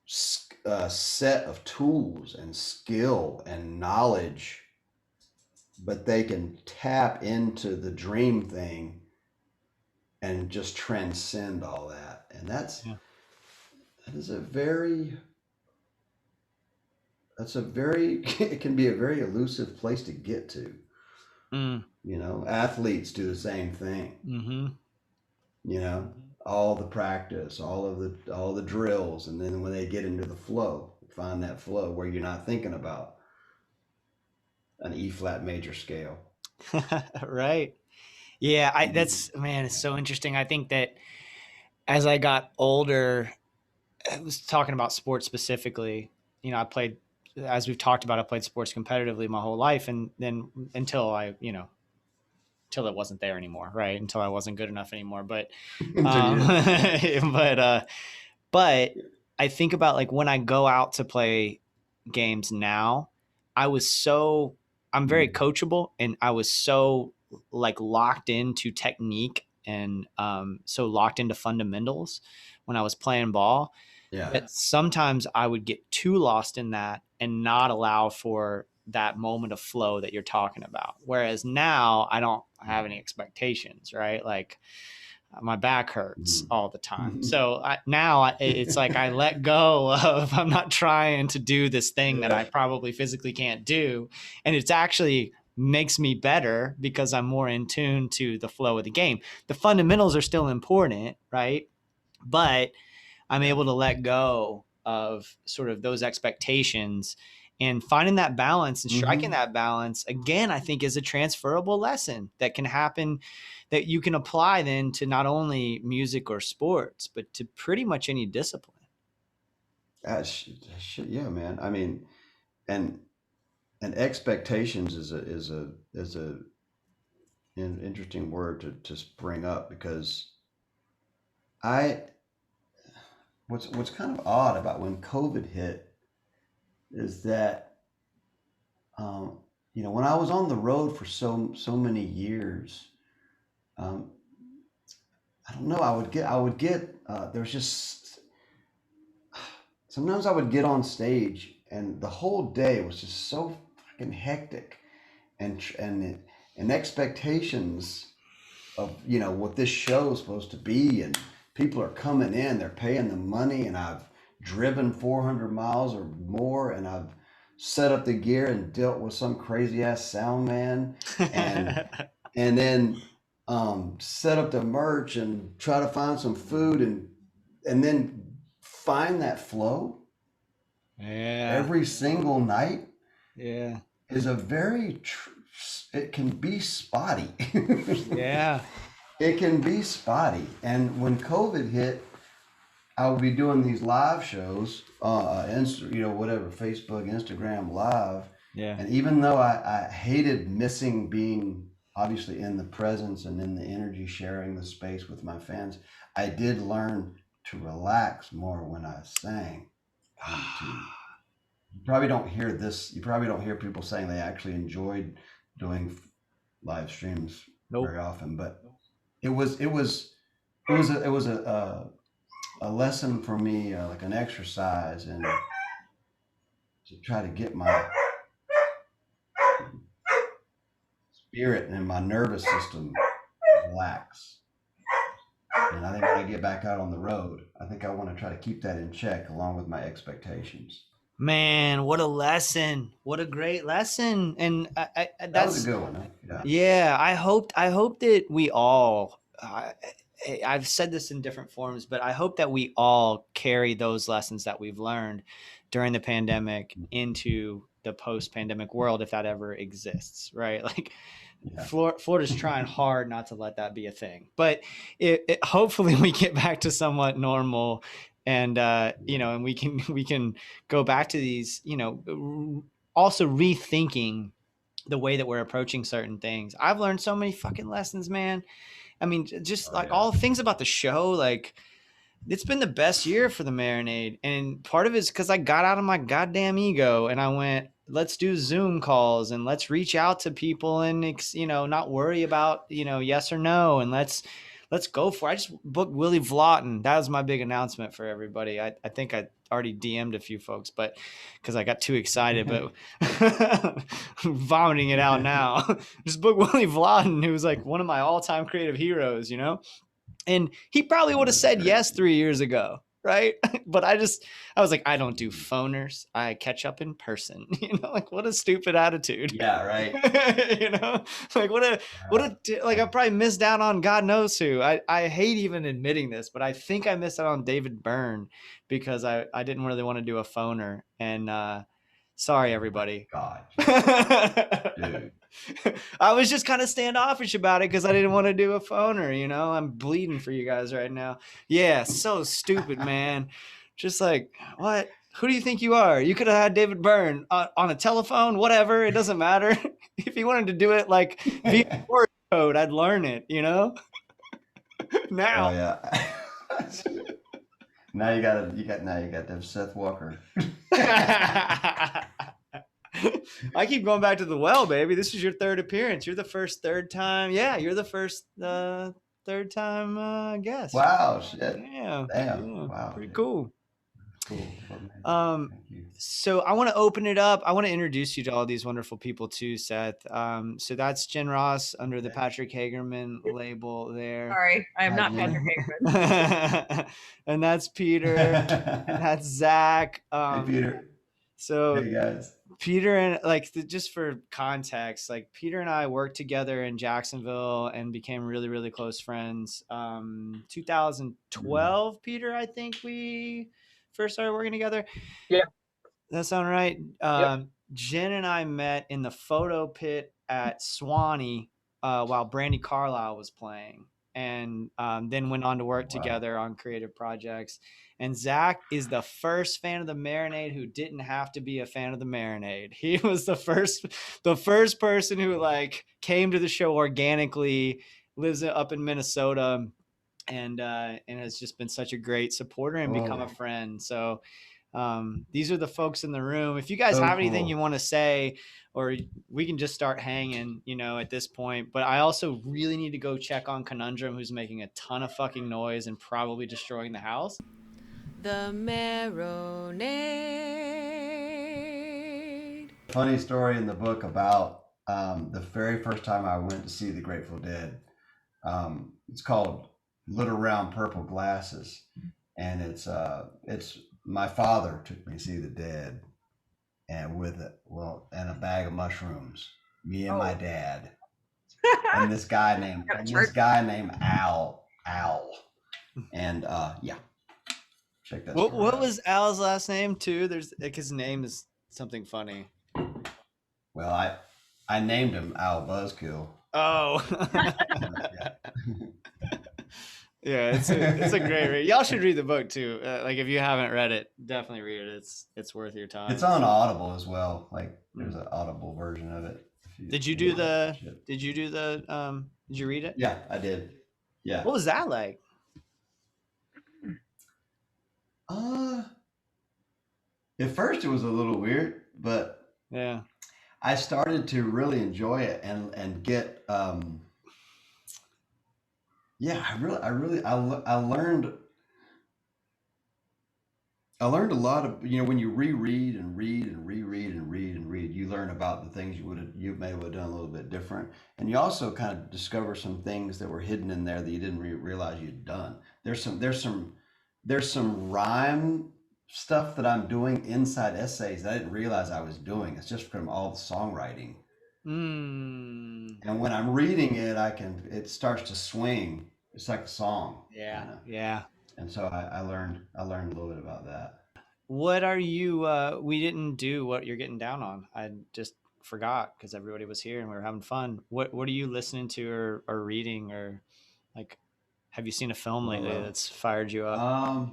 set of tools and skill and knowledge, but they can tap into the dream thing and just transcend all that. And that is a very it can be a very elusive place to get to. Athletes do the same thing. All the practice, all the drills, and then when they get into the flow, find that flow where you're not thinking about an E flat major scale. Right. Yeah, it's so interesting. I think that as I got older, I was talking about sports specifically. I played, as we've talked about, I played sports competitively my whole life, and then until until it wasn't there anymore, right? Until I wasn't good enough anymore. But, but I think about like when I go out to play games now, I'm very coachable, and I was so like locked into technique and so locked into fundamentals when I was playing ball that sometimes I would get too lost in that and not allow for that moment of flow that you're talking about. Whereas now I don't have any expectations, right? Like my back hurts all the time. So it's like I let go of, I'm not trying to do this thing that I probably physically can't do. And it's actually makes me better because I'm more in tune to the flow of the game. The fundamentals are still important, right? But I'm able to let go of sort of those expectations, and finding that balance and striking that balance again, I think is a transferable lesson that can happen, that you can apply then to not only music or sports, but to pretty much any discipline. Yeah, man. I mean, and expectations is an interesting word to bring up, because I what's kind of odd about when COVID hit is that when I was on the road for so many years, um, I don't know, I would get there's just sometimes I would get on stage and the whole day was just so fucking hectic, and expectations of what this show is supposed to be, and people are coming in, they're paying the money, and I've driven 400 miles or more, and I've set up the gear and dealt with some crazy ass sound man, and then set up the merch and try to find some food, and then find that flow every single night is a very it can be spotty. It can be spotty. And when COVID hit, I would be doing these live shows, whatever, Facebook, Instagram live. And even though I hated missing being obviously in the presence and in the energy, sharing the space with my fans, I did learn to relax more when I sang. You probably don't hear this. You probably don't hear people saying they actually enjoyed doing live streams very often, but it was a lesson for me, like an exercise, and to try to get my spirit and my nervous system relax. And I think when I get back out on the road, I think I want to try to keep that in check along with my expectations. Man, what a lesson. What a great lesson. And that was a good one. Huh? Yeah, I hope that we all, I've said this in different forms, but I hope that we all carry those lessons that we've learned during the pandemic into the post-pandemic world, if that ever exists, right? Like Florida's trying hard not to let that be a thing, but hopefully we get back to somewhat normal, and and we can go back to these, also rethinking the way that we're approaching certain things. I've learned so many fucking lessons, man. I mean, just Oh, like yeah. all the things about the show, like it's been the best year for the Marinade. And part of it is because I got out of my goddamn ego and I went, let's do Zoom calls and let's reach out to people and, not worry about, yes or no. And let's go for it. I just booked Willie Vlotton. That was my big announcement for everybody. I think I already DM'd a few folks, but because I got too excited, but vomiting it out now. Just booked Willie Vlotton, who was like one of my all-time creative heroes, and he probably would have That's said great. yes 3 years ago, right? But I was like, I don't do phoners. I catch up in person. Like what a stupid attitude. Yeah, right. Like like I probably missed out on God knows who. I hate even admitting this, but I think I missed out on David Byrne because I didn't really want to do a phoner. And sorry, everybody. God, dude. I was just kind of standoffish about it because I didn't want to do a phoner, I'm bleeding for you guys right now. Yeah, so stupid, man. Just like, what? Who do you think you are? You could have had David Byrne on a telephone, whatever. It doesn't matter. If he wanted to do it like via Morse code, I'd learn it, now. Oh yeah. Now you got to have Seth Walker. I keep going back to the well, baby. This is your third appearance. You're the first third time. Yeah, you're the first third time guest. Wow, shit. Yeah. Damn. Yeah, Wow. pretty Dude. cool. Cool. Thank you. So I want to open it up. I want to introduce you to all these wonderful people too, Seth. So that's Jen Ross under the Patrick Hagerman label there. Sorry, I am not Patrick Hagerman. And that's Peter. And that's Zach. Hey, Peter. So hey guys. Peter and just for context, like Peter and I worked together in Jacksonville and became really, really close friends. 2012, Peter, I think we first started working together. Yeah. That sound right? Yep. Jen and I met in the photo pit at Swanee while Brandy Carlisle was playing, and then went on to work together on creative projects. And Zach is the first fan of the Marinade who didn't have to be a fan of the Marinade. He was the first person who came to the show organically, lives up in Minnesota, and has just been such a great supporter and become a friend. So these are the folks in the room. If you guys have anything you want to say, or we can just start hanging, at this point. But I also really need to go check on Conundrum, who's making a ton of fucking noise and probably destroying the house. The Marinade. Funny story in the book about the very first time I went to see the Grateful Dead. It's called Little Round Purple Glasses, and it's my father took me to see the Dead, and with it, and a bag of mushrooms. Me and my dad, and this guy named Al, and yeah. Check that. What was Al's last name too? There's his name is something funny. Well, I named him Al Buzzkill. Oh. Yeah, it's a great read. Y'all should read the book too. If you haven't read it, definitely read it. It's worth your time. It's on Audible as well. There's an Audible version of it. Did you read it? Yeah, I did. Yeah. What was that like? At first it was a little weird, but yeah, I started to really enjoy it and get I learned a lot of, when you reread and read and reread and read and read, you learn about the things you may have done a little bit different, and you also kind of discover some things that were hidden in there that you didn't realize you'd done. There's some rhyme stuff that I'm doing inside essays that I didn't realize I was doing. It's just from all the songwriting. And when I'm reading it, it starts to swing. It's like a song. Yeah. Yeah. And so I learned a little bit about that. What are you, we didn't do what you're getting down on. I just forgot because everybody was here and we were having fun. What are you listening to or reading, or have you seen a film lately that's fired you up?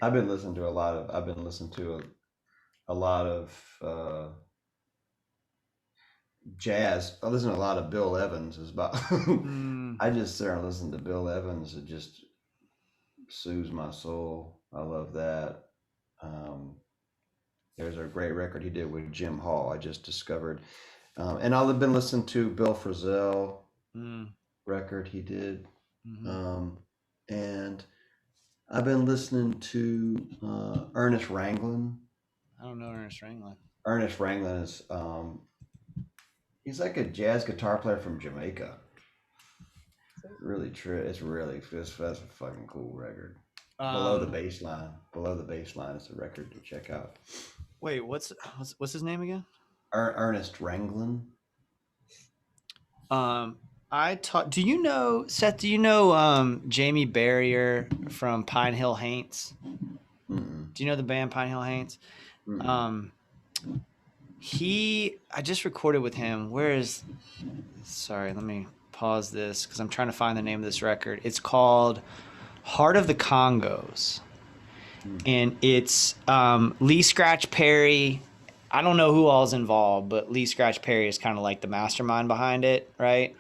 I've been listening to a lot of jazz. I listen to a lot of Bill Evans. Is about. I just sit there and listen to Bill Evans. It just soothes my soul. I love that. Um, there's a great record he did with Jim Hall. I just discovered, and I've been listening to Bill Frisell record he did, and I've been listening to Ernest Ranglin. I don't know Ernest Ranglin. Ernest Ranglin is he's like a jazz guitar player from Jamaica. Really true. It's really that's a fucking cool record. Below the Baseline. Below the Baseline is a record to check out. Wait, what's his name again? Ernest Ranglin. Do you know, Seth? Do you know Jamie Barrier from Pine Hill Haints? Mm-mm. Do you know the band Pine Hill Haints? Mm-mm. I just recorded with him. Sorry, let me pause this because I'm trying to find the name of this record. It's called Heart of the Congos. And it's Lee Scratch Perry. I don't know who all's involved, but Lee Scratch Perry is kind of like the mastermind behind it, right?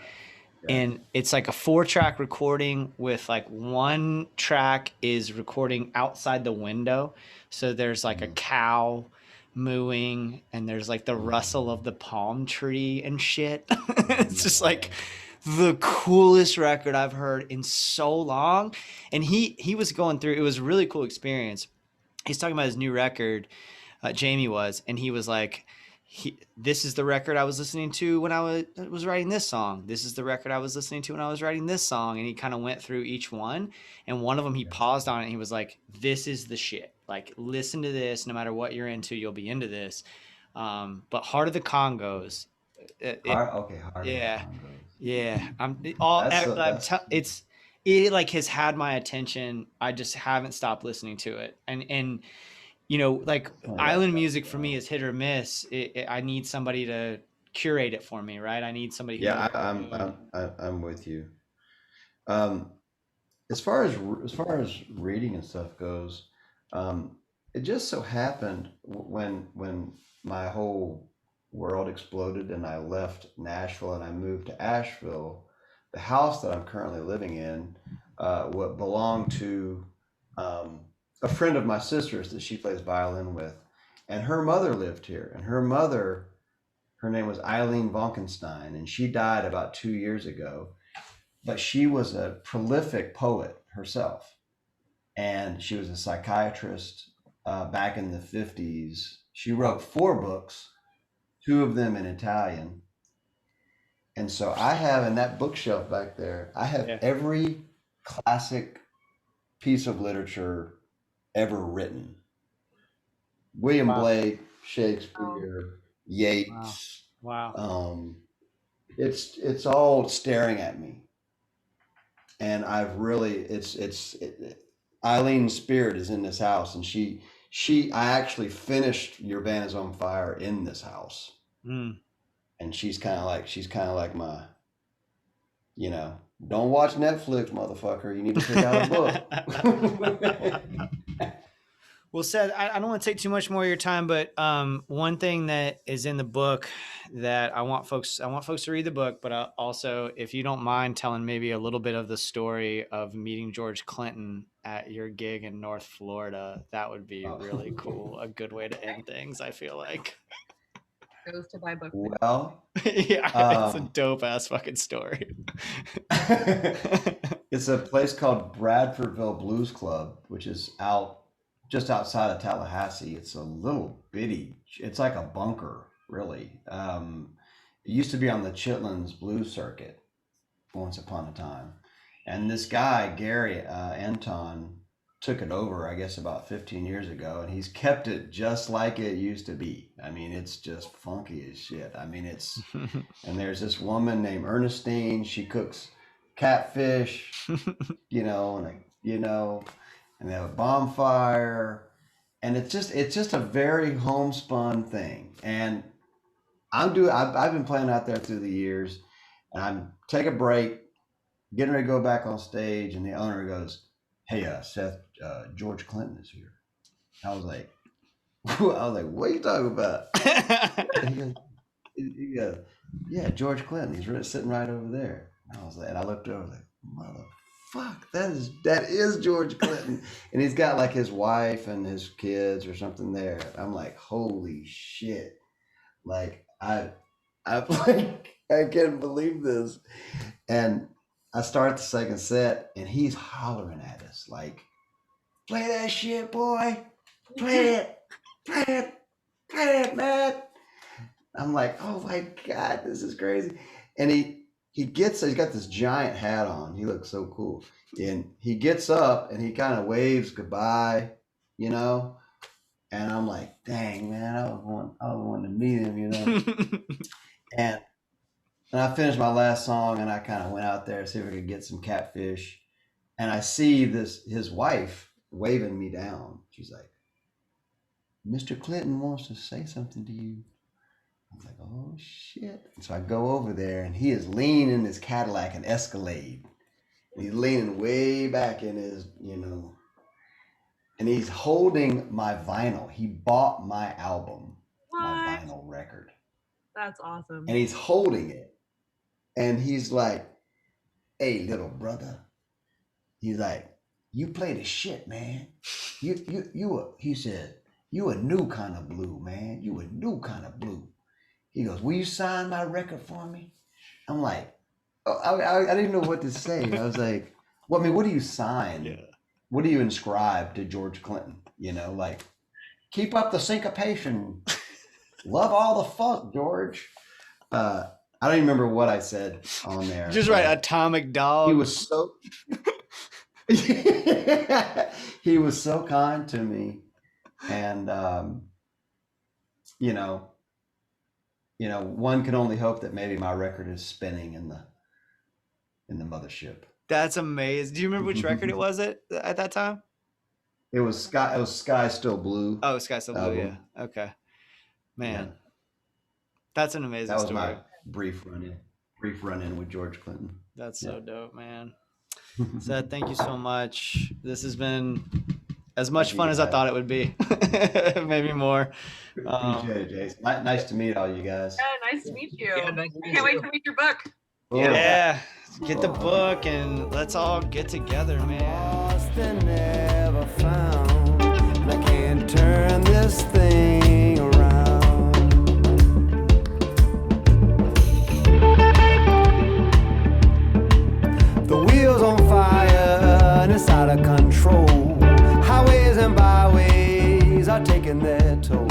Yeah. And it's like a 4-track recording with like one track is recording outside the window. So there's like a cow mooing and there's like the rustle of the palm tree and shit. It's just like the coolest record I've heard in so long. And he was going through, it was a really cool experience. He's talking about his new record, Jamie was, and he was like, this is the record I was listening to when I was writing this song. This is the record I was listening to when I was writing this song. And he kind of went through each one. And one of them, he paused on it and he was like, this is the shit. Like, listen to this. No matter what you're into, you'll be into this. But Heart of the Congos. Heart of the Congos. Yeah. It like has had my attention. I just haven't stopped listening to it. And you know, like island music for me is hit or miss. I need somebody to curate it for me, right? I need somebody. I'm with you. As far as reading and stuff goes, it just so happened when my whole world exploded and I left Nashville and I moved to Asheville. The house that I'm currently living in, what belonged to a friend of my sister's that she plays violin with, and her mother lived here. And her name was Eileen Vonkenstein, and she died about 2 years ago. But she was a prolific poet herself, and she was a psychiatrist back in the 50s. She wrote 4 books, 2 of them in Italian. And so I have in that bookshelf back there, I have every classic piece of literature ever written. William Blake, Shakespeare, Yeats. Wow. It's all staring at me. And I've really Eileen's spirit is in this house, and I actually finished Your Van Is on Fire in this house. And she's kind of like my, don't watch Netflix, motherfucker. You need to pick out a book. Well, Seth, I don't want to take too much more of your time, but one thing that is in the book that I want folks to read the book, but also, if you don't mind telling maybe a little bit of the story of meeting George Clinton at your gig in North Florida, that would be really cool. A good way to end things, I feel like. Goes to buy books. Well, yeah, it's a dope ass fucking story. It's a place called Bradfordville Blues Club, which is just outside of Tallahassee. It's a little bitty. It's like a bunker, really. It used to be on the Chitlins blues circuit once upon a time, and this guy Gary Anton took it over, I guess, about 15 years ago, and he's kept it just like it used to be. I mean, it's just funky as shit. I mean, and there's this woman named Ernestine. She cooks catfish, and they have a bonfire, and it's just a very homespun thing. And I've been playing out there through the years, and I'm take a break, getting ready to go back on stage, and the owner goes, "Hey, Seth, George Clinton is here." I was like, what are you talking about? he goes, yeah, George Clinton. He's sitting right over there. And I was like, and I looked over like, motherfuck, that is George Clinton. And he's got like his wife and his kids or something there. I'm like, holy shit. Like I'm like, I can't believe this. And I start the second set and he's hollering at us like, play that shit, boy. Play it. Play it. Play it, man. I'm like, oh my God, this is crazy. And he's got this giant hat on. He looks so cool. And he gets up and he kind of waves goodbye, you know. And I'm like, dang, man, I was wanting to meet him, you know. and I finished my last song and I kind of went out there to see if I could get some catfish. And I see his wife waving me down. She's like, Mr. Clinton wants to say something to you. I'm like, oh shit. And so I go over there and he is leaning in his Cadillac, an Escalade. And he's leaning way back in his, you know, and he's holding my vinyl. He bought my album, my vinyl record. That's awesome. And he's holding it. And he's like, hey, little brother. He's like, you play the shit, man. He said, you a new kind of blue, man. You a new kind of blue. He goes, will you sign my record for me? I'm like, oh, I didn't know what to say. I was like, well, I mean, what do you sign? Yeah. What do you inscribe to George Clinton? You know, like, keep up the syncopation. Love all the funk, George. I don't even remember what I said on there. Just write Atomic Dog. He was so he was so kind to me. And you know, one can only hope that maybe my record is spinning in the mothership. That's amazing. Do you remember which record it was at that time? It was Sky Still Blue. Oh, Sky Still Blue, yeah. Okay. Man. Yeah. That's an amazing story. That was my brief run-in with George Clinton. That's so dope, man. Seth, thank you so much. This has been as much fun as I thought it would be. Maybe more. Appreciate it, Jason. Nice to meet all you guys. Yeah, nice to meet you. Yeah, nice to meet you. Can't wait to read your book. Yeah. Get the book and let's all get together, man. Never found. I can't turn this thing around. The wheels on fire and it's out of control. Highways and byways are taking their toll.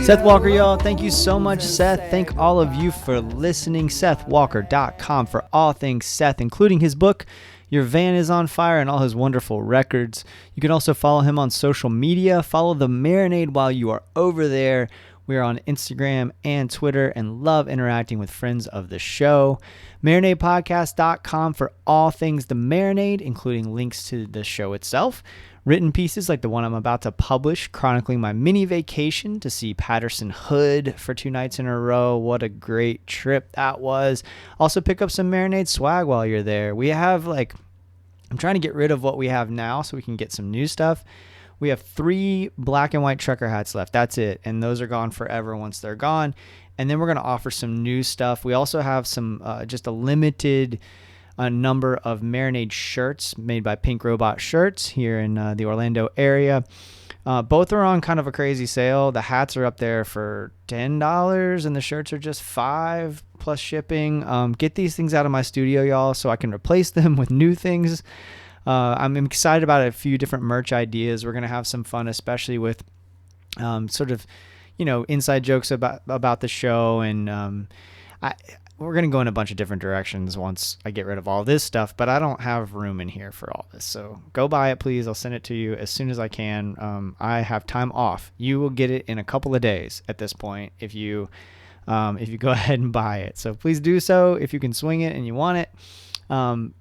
Seth Walker, y'all. Thank you so much, Seth. Thank all of you for listening. SethWalker.com for all things Seth, including his book, Your Van is on Fire, and all his wonderful records. You can also follow him on social media. Follow the Marinade while you are over there. We are on Instagram and Twitter and love interacting with friends of the show. MarinadePodcast.com for all things The Marinade, including links to the show itself. Written pieces like the one I'm about to publish, chronicling my mini vacation to see Patterson Hood for 2 nights in a row. What a great trip that was. Also pick up some Marinade swag while you're there. We have I'm trying to get rid of what we have now so we can get some new stuff. We have 3 black and white trucker hats left. That's it. And those are gone forever once they're gone. And then we're going to offer some new stuff. We also have some just a limited number of Marinade shirts made by Pink Robot Shirts here in the Orlando area. Both are on kind of a crazy sale. The hats are up there for $10 and the shirts are just $5 plus shipping. Get these things out of my studio, y'all, so I can replace them with new things. I'm excited about a few different merch ideas. We're going to have some fun, especially with sort of, inside jokes about the show. And we're going to go in a bunch of different directions once I get rid of all this stuff, but I don't have room in here for all this. So go buy it, please. I'll send it to you as soon as I can. I have time off. You will get it in a couple of days at this point if you go ahead and buy it. So please do so if you can swing it and you want it.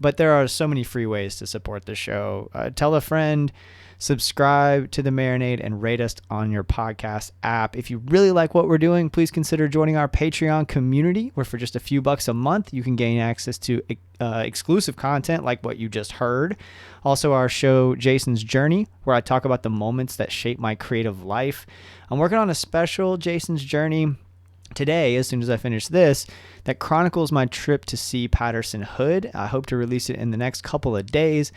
But there are so many free ways to support the show. Tell a friend, subscribe to the Marinade, and rate us on your podcast app. If you really like what we're doing, please consider joining our Patreon community, where for just a few bucks a month, you can gain access to exclusive content like what you just heard. Also, our show, Jason's Journey, where I talk about the moments that shape my creative life. I'm working on a special Jason's Journey today, as soon as I finish this, that chronicles my trip to see Patterson Hood. I hope to release it in the next couple of days.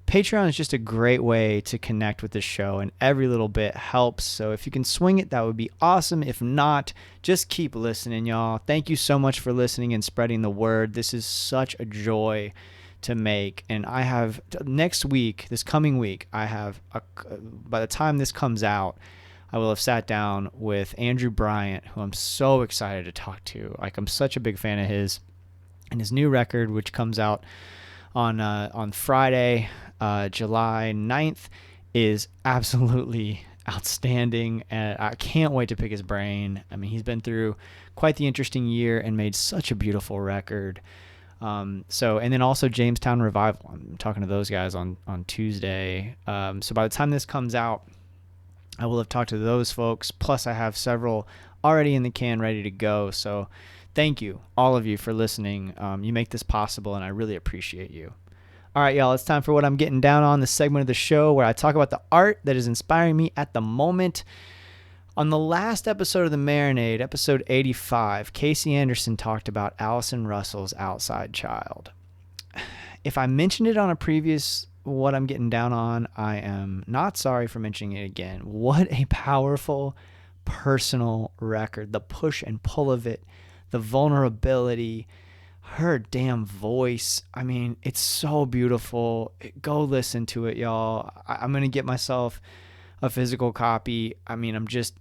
Patreon is just a great way to connect with the show, and every little bit helps. So if you can swing it, that would be awesome. If not, just keep listening, y'all. Thank you so much for listening and spreading the word. This is such a joy to make. And I have next week, this coming week, by the time this comes out, I will have sat down with Andrew Bryant, who I'm so excited to talk to. Like, I'm such a big fan of his, and his new record, which comes out on Friday, July 9th, is absolutely outstanding, and I can't wait to pick his brain. I mean, he's been through quite the interesting year and made such a beautiful record. And then also Jamestown Revival. I'm talking to those guys on Tuesday. So by the time this comes out, I will have talked to those folks. Plus, I have several already in the can ready to go. So thank you, all of you, for listening. You make this possible, and I really appreciate you. All right, y'all, it's time for What I'm Getting Down On, the segment of the show where I talk about the art that is inspiring me at the moment. On the last episode of the Marinade, episode 85, Casey Anderson talked about Allison Russell's Outside Child. If I mentioned it on a previous What I'm Getting Down On, I am not sorry for mentioning it again. What a powerful, personal record. The push and pull of it, the vulnerability, her damn voice. I mean, it's so beautiful. Go listen to it, y'all. I'm going to get myself a physical copy. I mean, I'm just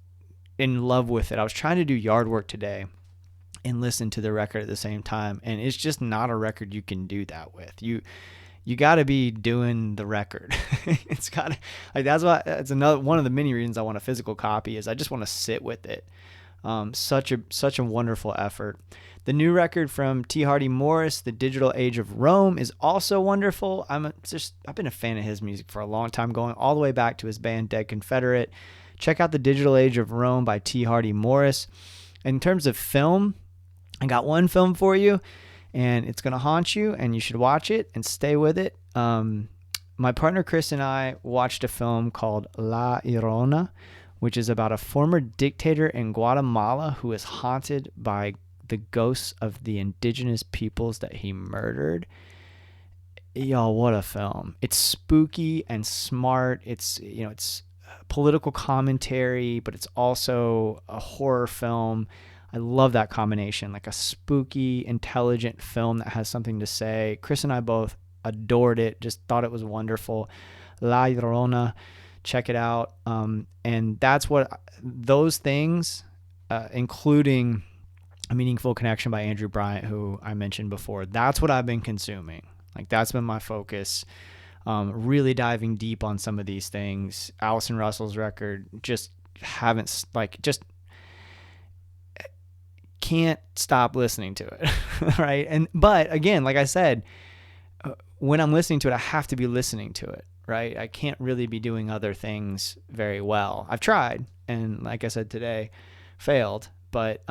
in love with it. I was trying to do yard work today and listen to the record at the same time, and it's just not a record you can do that with. You got to be doing the record. It's got to, like, that's another one of the many reasons I want a physical copy, is I just want to sit with it. Such a wonderful effort. The new record from T. Hardy Morris, The Digital Age of Rome, is also wonderful. I've been a fan of his music for a long time, going all the way back to his band Dead Confederate. Check out The Digital Age of Rome by T. Hardy Morris. In terms of film, I got one film for you, and it's going to haunt you, and you should watch it and stay with it. My partner Chris and I watched a film called La Llorona, which is about a former dictator in Guatemala who is haunted by the ghosts of the indigenous peoples that he murdered. Y'all, what a film. It's spooky and smart. It's political commentary, but it's also a horror film. I love that combination, like a spooky, intelligent film that has something to say. Chris and I both adored it, just thought it was wonderful. La Llorona, check it out. And that's what those things, including A Meaningful Connection by Andrew Bryant, who I mentioned before, that's what I've been consuming. Like, that's been my focus. Really diving deep on some of these things. Allison Russell's record, can't stop listening to it. Right. But again, like I said, when I'm listening to it, I have to be listening to it. Right. I can't really be doing other things very well. I've tried. And like I said today, failed. But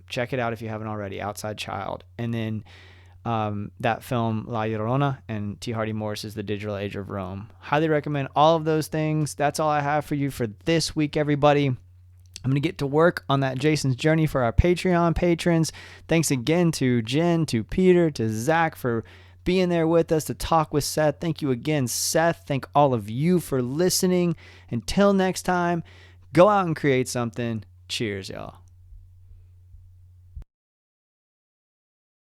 check it out if you haven't already, Outside Child. And then that film, La Llorona, and T. Hardy Morris's The Digital Age of Rome. Highly recommend all of those things. That's all I have for you for this week, everybody. I'm going to get to work on that Jason's Journey for our Patreon patrons. Thanks again to Jen, to Peter, to Zach for being there with us to talk with Seth. Thank you again, Seth. Thank all of you for listening. Until next time, go out and create something. Cheers, y'all.